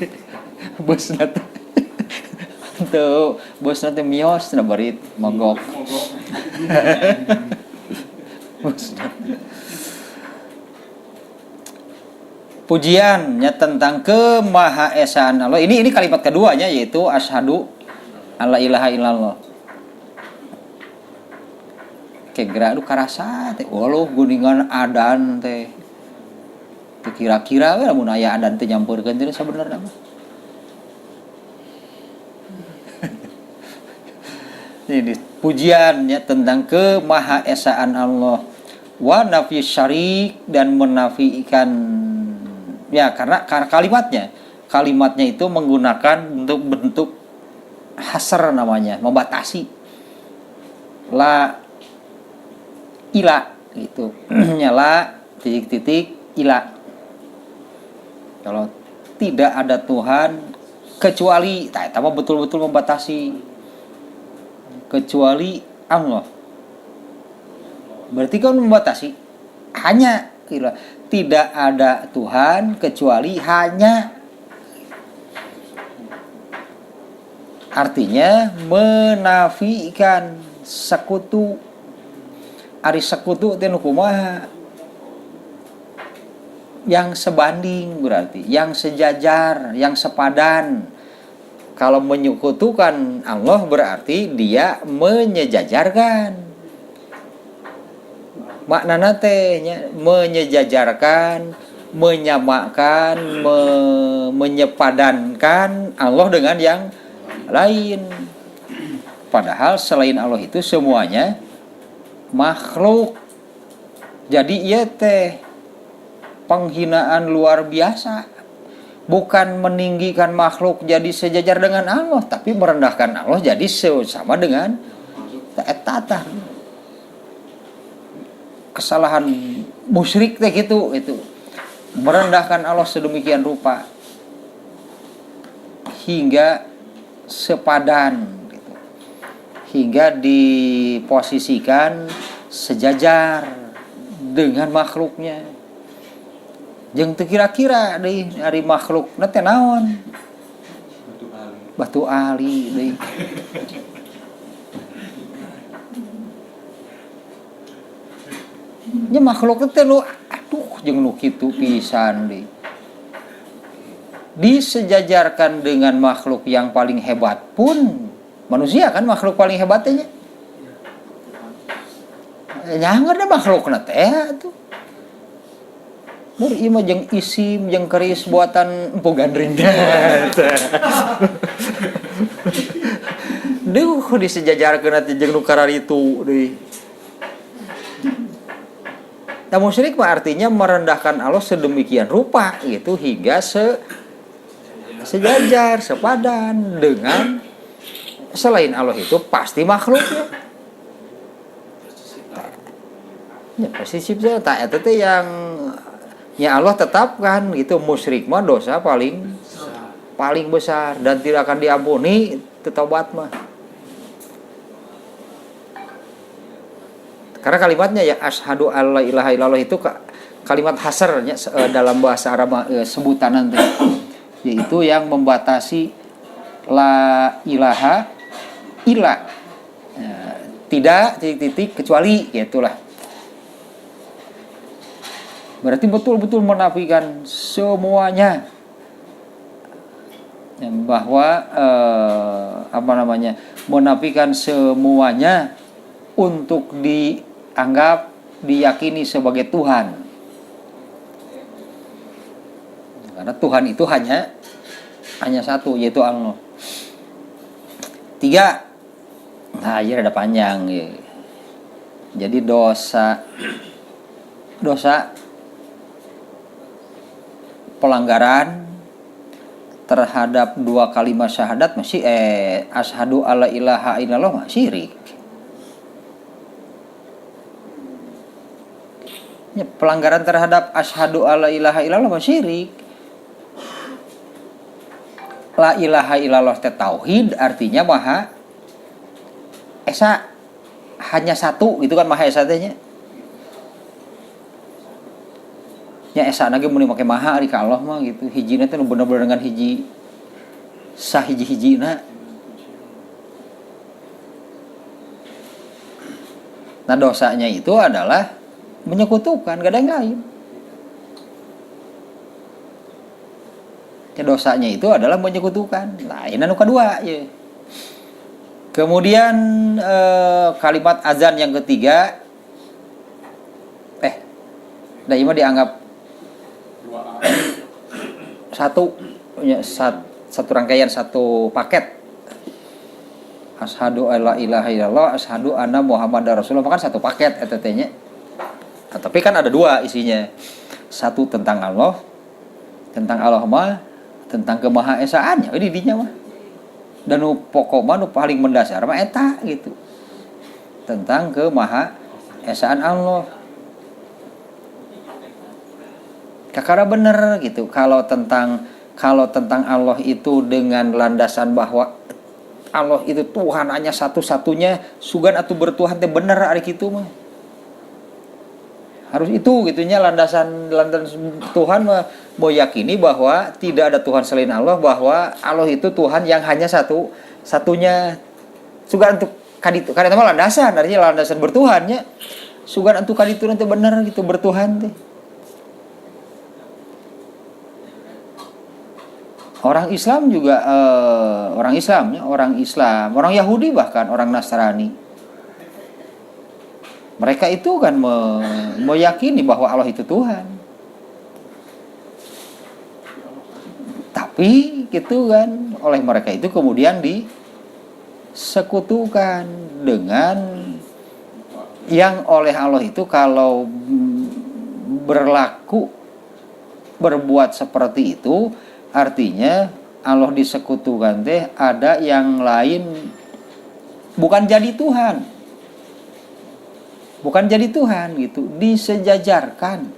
Bos nanti. Tuh, bos nanti mios na barit mogok. Bos. Pujiannya tentang kemahaesaan Allah. Ini kalimat keduanya yaitu asyhadu alla ilaha illallah. Kegra karasa teh waluh guningan adan teh kira-kira we lamun aya adan teh nyampurkeun teh sabenerna mah. Ini pujiannya tentang kemahaesaan Allah wa nafi syarik dan menafikan ya karena kalimatnya itu menggunakan bentuk hasr namanya, membatasi. La ila gitu nyala titik-titik ila, kalau tidak ada Tuhan kecuali eta mah betul-betul membatasi kecuali Allah, berarti kan membatasi hanya ila. Tidak ada Tuhan kecuali hanya, artinya menafikan sekutu. Ari sekutu teh nu kumaha? Yang sebanding berarti, yang sejajar, yang sepadan. Kalau menyekutukan Allah berarti dia menyejajarkan. Maknana teh menyejajarkan, menyamakan, menyepadankan Allah dengan yang lain. Padahal selain Allah itu semuanya makhluk. Jadi ieu teh penghinaan luar biasa. Bukan meninggikan makhluk jadi sejajar dengan Allah, tapi merendahkan Allah jadi sama dengan eta. Kesalahan musyrik teh gitu itu. Merendahkan Allah sedemikian rupa hingga sepadan gitu. Hingga diposisikan sejajar dengan makhluknya. Jeung teu kira-kira deui ari makhluk na teh naon? Batu ali deui. Nya makhluk teh nu tuh jeung nu kitu pisan deui. Disejajarkan dengan makhluk yang paling hebat pun manusia kan makhluk paling hebatnya. Nyanger deh makhlukna teh atuh. Mur ieu mah jeung isim jeung keris buatan Empu Gandring. Duh disejajarkeun atuh jeung nu kararitu deui. Nah, musyrik mah artinya merendahkan Allah sedemikian rupa gitu hingga sejajar, sepadan dengan selain Allah itu pasti makhluknya. Ya pasti cipta tak eta teh yang ya Allah tetapkan gitu, musyrik mah dosa paling besar dan tidak akan diampuni taubat mah. Karena kalimatnya ya asyhadu alla ilaha illallah itu kalimat hasarnya dalam bahasa Arab sebutan nanti, yaitu yang membatasi la ilaha illa, tidak titik-titik kecuali, gitulah. Berarti betul-betul menafikan semuanya, bahwa menafikan semuanya untuk dianggap diyakini sebagai Tuhan. Karena Tuhan itu hanya satu, yaitu Allah. 3. Nah, ini ada panjang ya. Jadi dosa pelanggaran terhadap 2 kalimat syahadat masih asyhadu alla ilaha illallah masih syirik. Ya, pelanggaran terhadap asyhadu alla ilaha illallah masih syirik. La ilaha illallah tauhid artinya maha esa, hanya satu gitu kan, maha esa teh nya. Ya esa lagi mun make maha ari ka Allah mah gitu. Hijina teh bener-bener dengan hiji sahiji-hijina. Nah, dosanya itu adalah menyekutukan, gak ada yang lain. Ya, dosanya itu adalah menyekutukan. Nah, ini anu kedua ya. Kemudian kalimat azan yang ketiga, nah ini dianggap satu rangkaian, satu paket. Asyhadu alla ilaha illallah, asyhadu anna muhammadar rasulullah, kan satu paket eta teh nya. Nah, tapi kan ada 2 isinya. Satu tentang Allah mah tentang kemahaesaannya di dinya mah. Dan pokok mah nu paling mendasar mah eta gitu. Tentang kemahaesaan Allah. Kakara bener gitu. Kalau tentang Allah itu dengan landasan bahwa Allah itu Tuhan hanya satu-satunya, sugan atuh bertuhan teh bener ari kitu mah. Harus itu gitunya landasan Tuhan mau yakini bahwa tidak ada Tuhan selain Allah, bahwa Allah itu Tuhan yang hanya satunya. Sugan untuk kaditu karena mah landasan, artinya landasan bertuhannya. Sugan untuk kaditu nanti bener gitu bertuhan teh. Orang Islam juga orang Yahudi bahkan orang Nasrani. Mereka itu kan meyakini bahwa Allah itu Tuhan. Tapi gitu kan, oleh mereka itu kemudian disekutukan dengan yang oleh Allah itu kalau berbuat seperti itu, artinya Allah disekutukan teh ada yang lain, bukan jadi Tuhan. Bukan jadi Tuhan gitu, disejajarkan.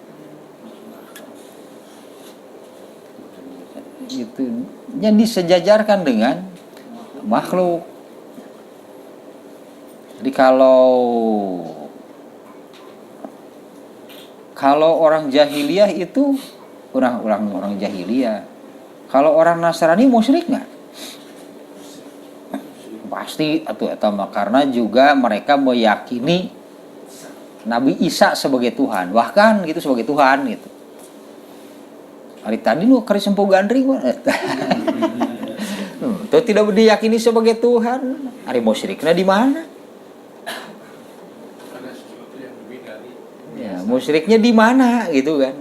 Gitu. Yang disejajarkan dengan makhluk. Jadi kalau orang jahiliyah itu orang jahiliyah. Kalau orang Nasrani musyrik enggak? Pasti atau karena juga mereka meyakini Nabi Isa sebagai Tuhan, bahkan gitu sebagai Tuhan gitu. Hari tadi nu kari sempuh gandring mah. Itu tidak diyakini sebagai Tuhan. Hari musyrikna di mana? Ada sesuatu yang lebih dari Ya, musyriknya di mana gitu kan?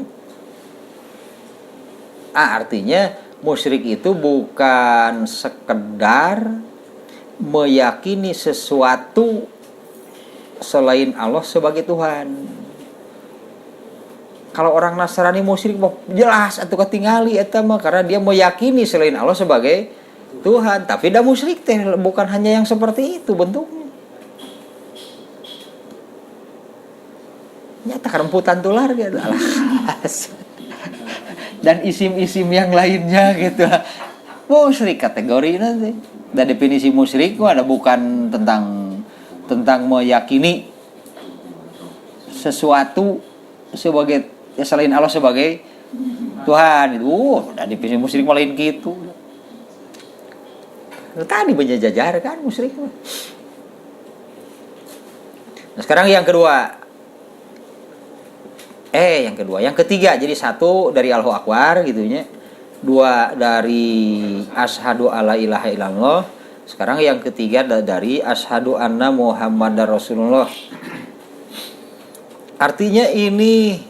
Artinya musyrik itu bukan sekedar meyakini sesuatu selain Allah sebagai Tuhan. Kalau orang Nasrani musyrik jelas atuh katingali eta mah karena dia meyakini selain Allah sebagai Tuhan, tapi dah musyrik teh bukan hanya yang seperti itu bentuknya. Nyata keremputan tular gitu. Alas. Dan isim-isim yang lainnya gitu. Musyrik kategori nanti. Dan definisi musyrik itu ada bukan tentang meyakini sesuatu sebagai ya selain Allah sebagai Tuhan itu. Dan definisi musyrik malah lain gitu. Tadi menjajar kan musyrik. Nah, sekarang yang kedua. Yang ketiga, jadi satu dari Allahu Akbar gitunya, dua dari Asyhadu alla ilaha illallah, sekarang yang ketiga dari Asyhadu anna Muhammadar Rasulullah. Artinya ini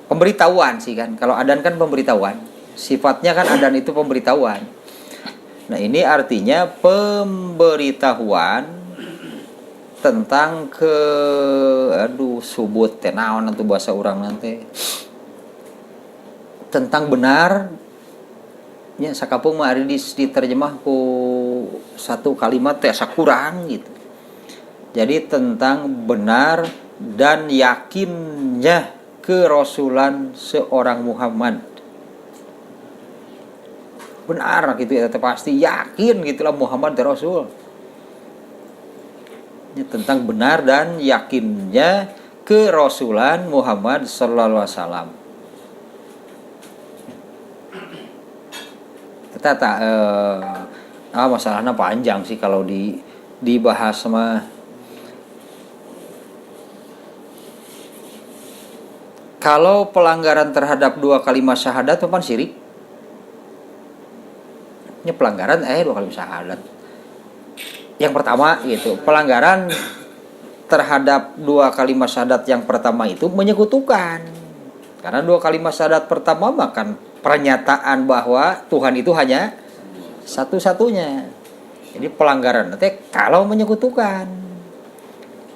pemberitahuan sih kan, kalau adzan kan pemberitahuan, sifatnya kan adzan itu pemberitahuan. Nah ini artinya pemberitahuan tentang subut teh naon atuh bahasa urang nanti tentang benar nya sakapung mah ari diterjemah ku satu kalimat teh sakurang gitu. Jadi tentang benar dan yakinnya kerasulan seorang Muhammad. Benar gitu ya, pasti yakin gitulah Muhammad Rasul. Tentang benar dan yakinnya kerasulan Muhammad sallallahu alaihi wasallam. Masalahnya panjang sih kalau dibahas mah. Kalau pelanggaran terhadap dua kalimat syahadat itu kan syirik. Ini pelanggaran dua kalimat syahadat. Yang pertama gitu, pelanggaran terhadap dua kalimat syahadat yang pertama itu menyekutukan. Karena dua kalimat syahadat pertama makan pernyataan bahwa Tuhan itu hanya satu-satunya. Jadi pelanggaran nanti kalau menyekutukan.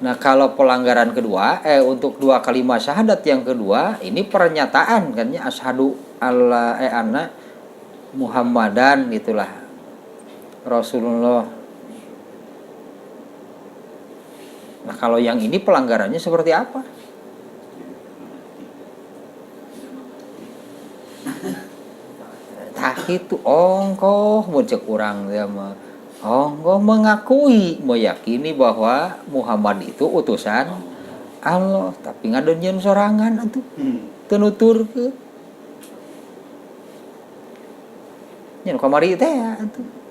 Nah, kalau pelanggaran kedua untuk dua kalimat syahadat yang kedua, ini pernyataan kan ya asyhadu alla anna Muhammadan itulah Rasulullah. Nah kalau yang ini pelanggarannya seperti apa? Tah itu ongkoh muncul kurang dia mah. Ongkoh mengakui, meyakini bahwa Muhammad itu utusan Allah, tapi ngadonyeun sorangan atuh. Teu nuturkeun. Nya kamari teh atuh.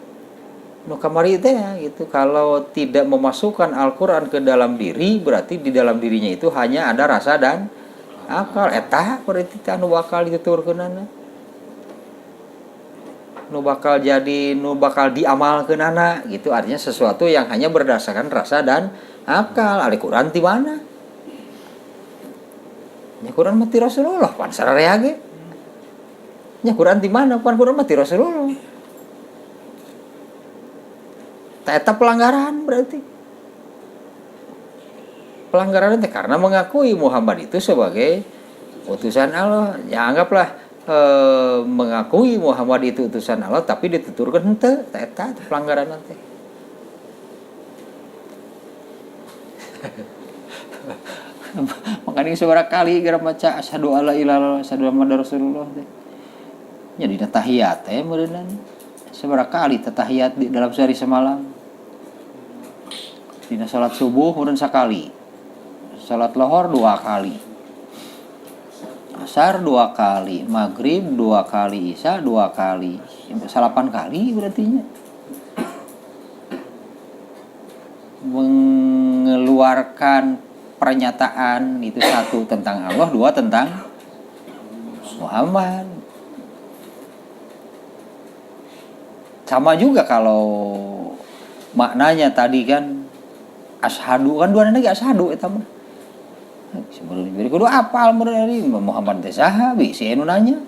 No kamari teh gitu, kalau tidak memasukkan Al-Qur'an ke dalam diri berarti di dalam dirinya itu hanya ada rasa dan akal. Eta berarti anu bakal dituturkeunana. Nu bakal diamalkeunana gitu, artinya sesuatu yang hanya berdasarkan rasa dan akal. Al-Qur'an di mana? Nya Qur'an mati Rasulullah pan sararea ge. Nya Qur'an di mana? Pan Qur'an mati Rasulullah. Eta pelanggaran berarti. Pelanggaran itu karena mengakui Muhammad itu sebagai utusan Allah. Ya anggaplah mengakui Muhammad itu utusan Allah tapi dituturkan henteu, eta pelanggaran nanti. Makanya seberapa kali gara maca asyhadu alla ilaha illallah asyhadu anna Rasulullah teh. Nya dina tahiyat teh meureunna. Seberapa kali tahiyat di dalam sehari semalam. Dina salat subuh meureun sakali. Salat lohor 2 kali. Asar 2 kali, maghrib 2 kali, isya 2 kali. 8 kali berarti nya. mengeluarkan pernyataan itu, satu tentang Allah, dua tentang Muhammad. Sama juga kalau maknanya tadi kan asyhadu, kan dua lagi asyhadu eta mah. Sebelum diberi kudu apal dari Muhammad teh saha bisi anu nanya.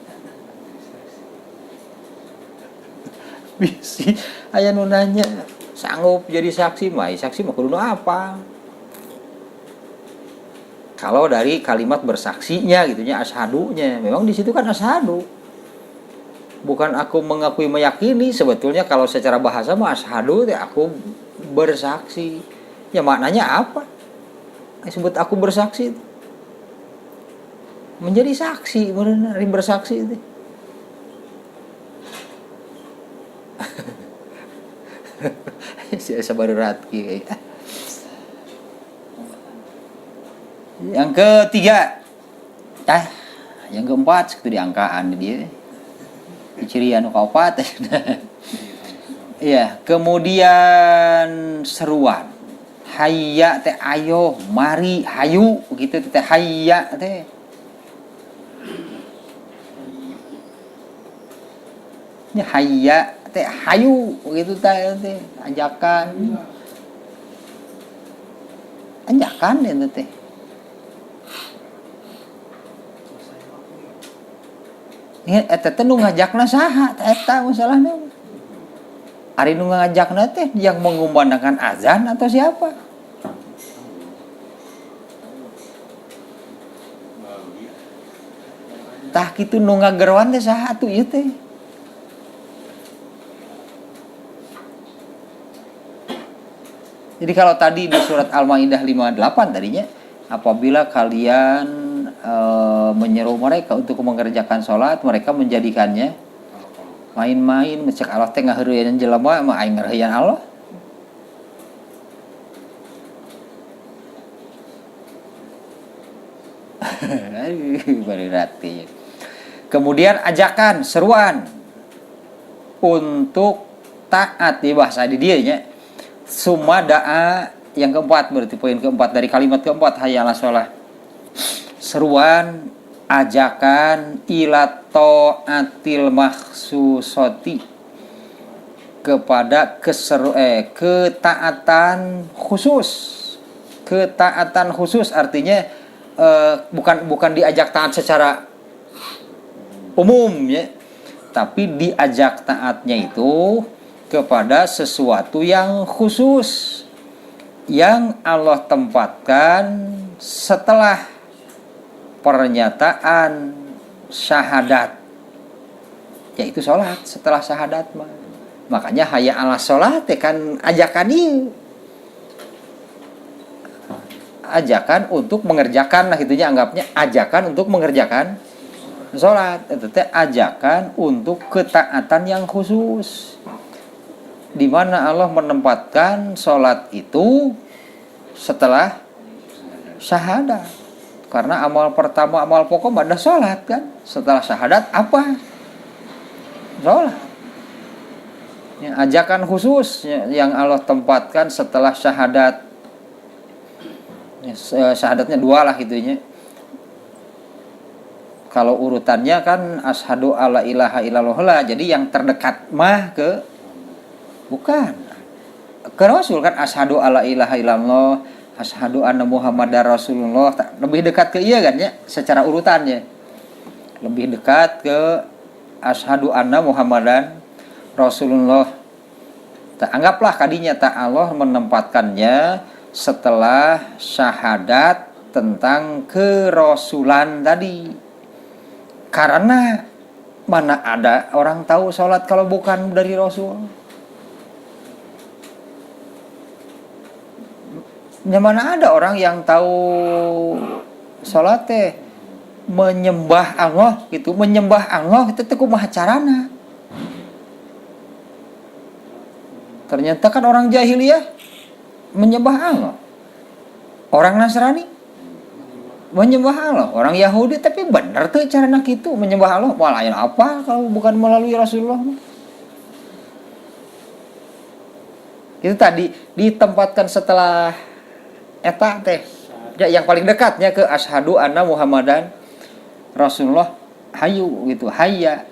Bisi aya nu nanya sanggup jadi saksi mah, saksi mah kudu apa? Kalau dari kalimat bersaksinya gitunya, ashadunya, memang di situ kan ashadu. Bukan aku mengakui meyakini, sebetulnya kalau secara bahasa mah ashadu ya aku bersaksi. Ya maknanya apa? Sebut aku bersaksi. Menjadi saksi, benar bersaksi itu. Sabar ratki. Yang ketiga, yang keempat itu di angkaan dia. Cirian kaopat. Iya, kemudian seruan. Hayya teh ayo, mari, hayu gitu teh hayya teh. Ini hayya teh hayu gitu teh ajakan. Ajakan itu teh. Eta teh nu ngajakna saha eta masalahna. Ari nu ngajakna teh yang mengumandangkan azan atau siapa? Tah kitu nu ngagerwan teh saha atuh ieu teh? Jadi kalau tadi di surat Al-Maidah 58 tadinya, apabila kalian menyeru mereka untuk mengerjakan sholat, mereka menjadikannya main-main, mencek Allah teh ngaheureun jelema mah aing ngaheureun Allah. Berarti. Kemudian ajakan, seruan untuk taat di bahasa di dia nya. Sumada'a yang keempat, berarti poin keempat dari kalimat keempat, hayya 'alas shalah. Seruan, ajakan ila ta'atil makhsusati, kepada ketaatan khusus. Ketaatan khusus artinya bukan diajak taat secara umum ya, tapi diajak taatnya itu kepada sesuatu yang khusus yang Allah tempatkan setelah pernyataan syahadat, yaitu sholat. Setelah syahadat makanya hayya 'alas sholat kan ajakan ieu, ajakan untuk mengerjakan lah gitunya, anggapnya ajakan untuk mengerjakan sholat. Itu teh ajakan untuk ketaatan yang khusus, di mana Allah menempatkan sholat itu setelah syahadat. Karena amal pertama, amal pokok ada sholat kan. Setelah syahadat apa? Sholat. Ya, ajakan khusus yang Allah tempatkan setelah syahadat. Ya, syahadatnya 2 lah gitunya. Kalau urutannya kan asyhadu alla ilaha illallah lah. Jadi yang terdekat mah ke bukan ke Rasul kan, asyhadu alla ilaha illallah, asyhadu anna Muhammadar Rasulullah, lebih dekat ke iya kan ya, secara urutannya lebih dekat ke asyhadu anna Muhammadan Rasulullah. Anggaplah kadinya Allah menempatkannya setelah syahadat tentang kerasulan tadi, karena mana ada orang tahu sholat kalau bukan dari Rasul. Ya, mana ada orang yang tahu sholat teh menyembah Allah gitu, menyembah Allah itu teh kumaha carana. Ternyata kan orang jahiliyah menyembah Allah, orang Nasrani menyembah Allah, orang Yahudi, tapi benar tuh carana gitu menyembah Allah. Malah lain apa kalau bukan melalui Rasulullah. Itu tadi ditempatkan setelah eta teh ya, yang paling dekatnya ke asyhadu anna Muhammadan Rasulullah. Hayu gitu, hayya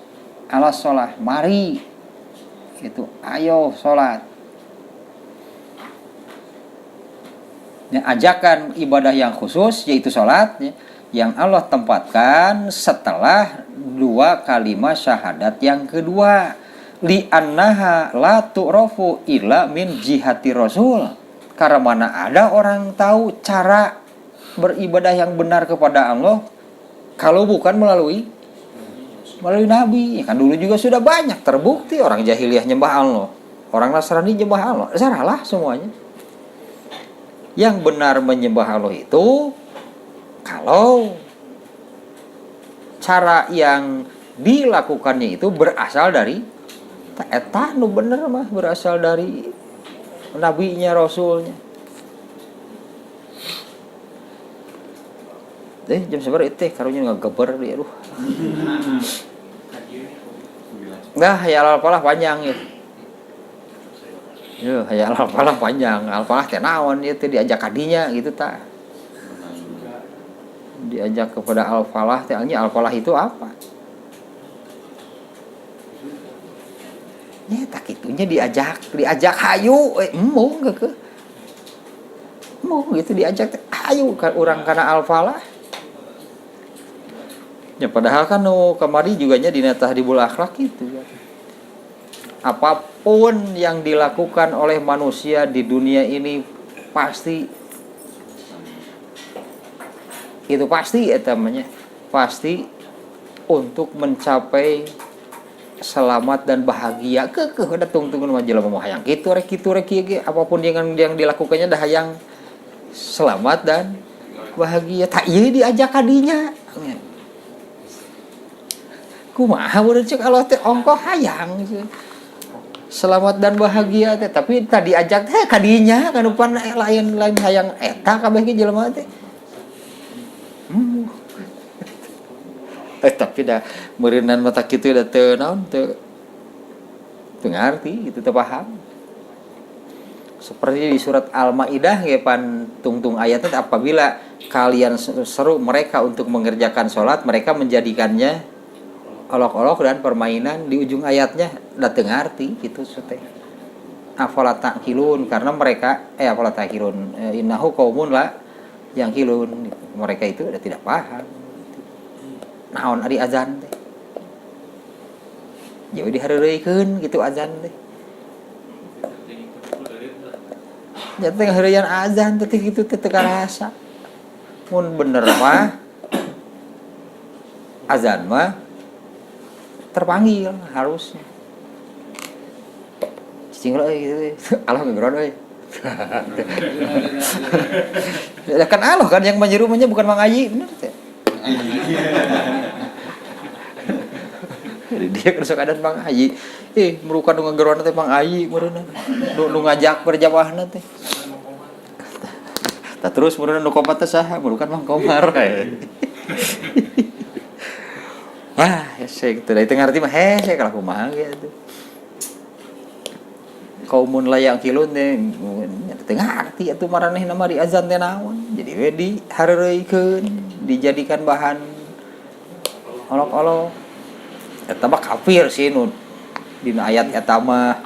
ala sholah, mari gitu, ayo sholat. Ya, ajakan ibadah yang khusus yaitu sholat ya, yang Allah tempatkan setelah dua kalimat syahadat yang kedua, li annaha la tu'rafu illa min jihati rasul, karena mana ada orang tahu cara beribadah yang benar kepada Allah kalau bukan melalui Nabi. Kan dulu juga sudah banyak terbukti orang jahiliyah nyembah Allah, orang Nasrani nyembah Allah, salah semuanya. Yang benar menyembah Allah itu kalau cara yang dilakukannya itu berasal dari eta nu bener mah, berasal dari nabinya, rasulnya. Jam seberapa itu karunya ngageber dia aduh. Nah, ya al-falah panjang ya. Ya, ya al-falah panjang. Al-falah teh naon ieu teh diajak kadinya gitu tah. Diajak kepada al-falah teh al-falah itu apa? Ya tak itunya diajak hayu mau ke. Mau gitu diajak teh hayu kan urang kana al-falah. Ya padahal kan kamari juga nya dina tahdibul akhlak itu ya. Apapun yang dilakukan oleh manusia di dunia ini pasti namanya pasti untuk mencapai selamat dan bahagia. Udah tunggu mah jelema mah hayang kitu rek apapun yang dilakukannya dah hayang selamat dan bahagia. Tak ieu diajak kadinya. Kumaha urang cek Allah teh ongkoh hayang selamat dan bahagia teh, tapi tadi ajak teh kadinya kan upan lain hayang eta kabeh ge jelema teh. Tapi dah meureunnan mata kitu da teu naon teu ngarti gitu, teu paham. Seperti di surat Al-Maidah ge pan tungtung ayatnya, apabila kalian seru mereka untuk mengerjakan sholat, mereka menjadikannya olok-olok dan permainan. Di ujung ayatnya da teu ngarti gitu teh. Afala ta'qilun, karena mereka afala ta'qilun innahu qaumun la yaqilun, mereka itu udah tidak paham. Naon ari azan teh? Jadi dihareureuykeun gitu azan teh. Jadi ngaheureuyaan azan teh kitu teh teu karasa. Mun bener mah azan mah terpanggil harusnya. Cing euy gitu. Allah ngeuron euy. Ya kan Allah kan yang menyeru bukan Mang Ayi, bener teh. Dia kerasa keadaan Mang Ayi. Merukan nu ngeuron teh Mang Ayi meureunna. Nu ngajak berjamaahna teh. Tah terus meureunna nu komat teh saha? Merukan Mang Komar. Wah, hese gitu. Da teu ngarti mah hese kalau kumaha gitu. Kaumun layak kilun teh teu ngarti atuh maranehna mah di azan teh naon. Jadi we dihareureuykeun, dijadikan bahan olok-olok. Eta mah kafir sih nu dina ayat eta mah.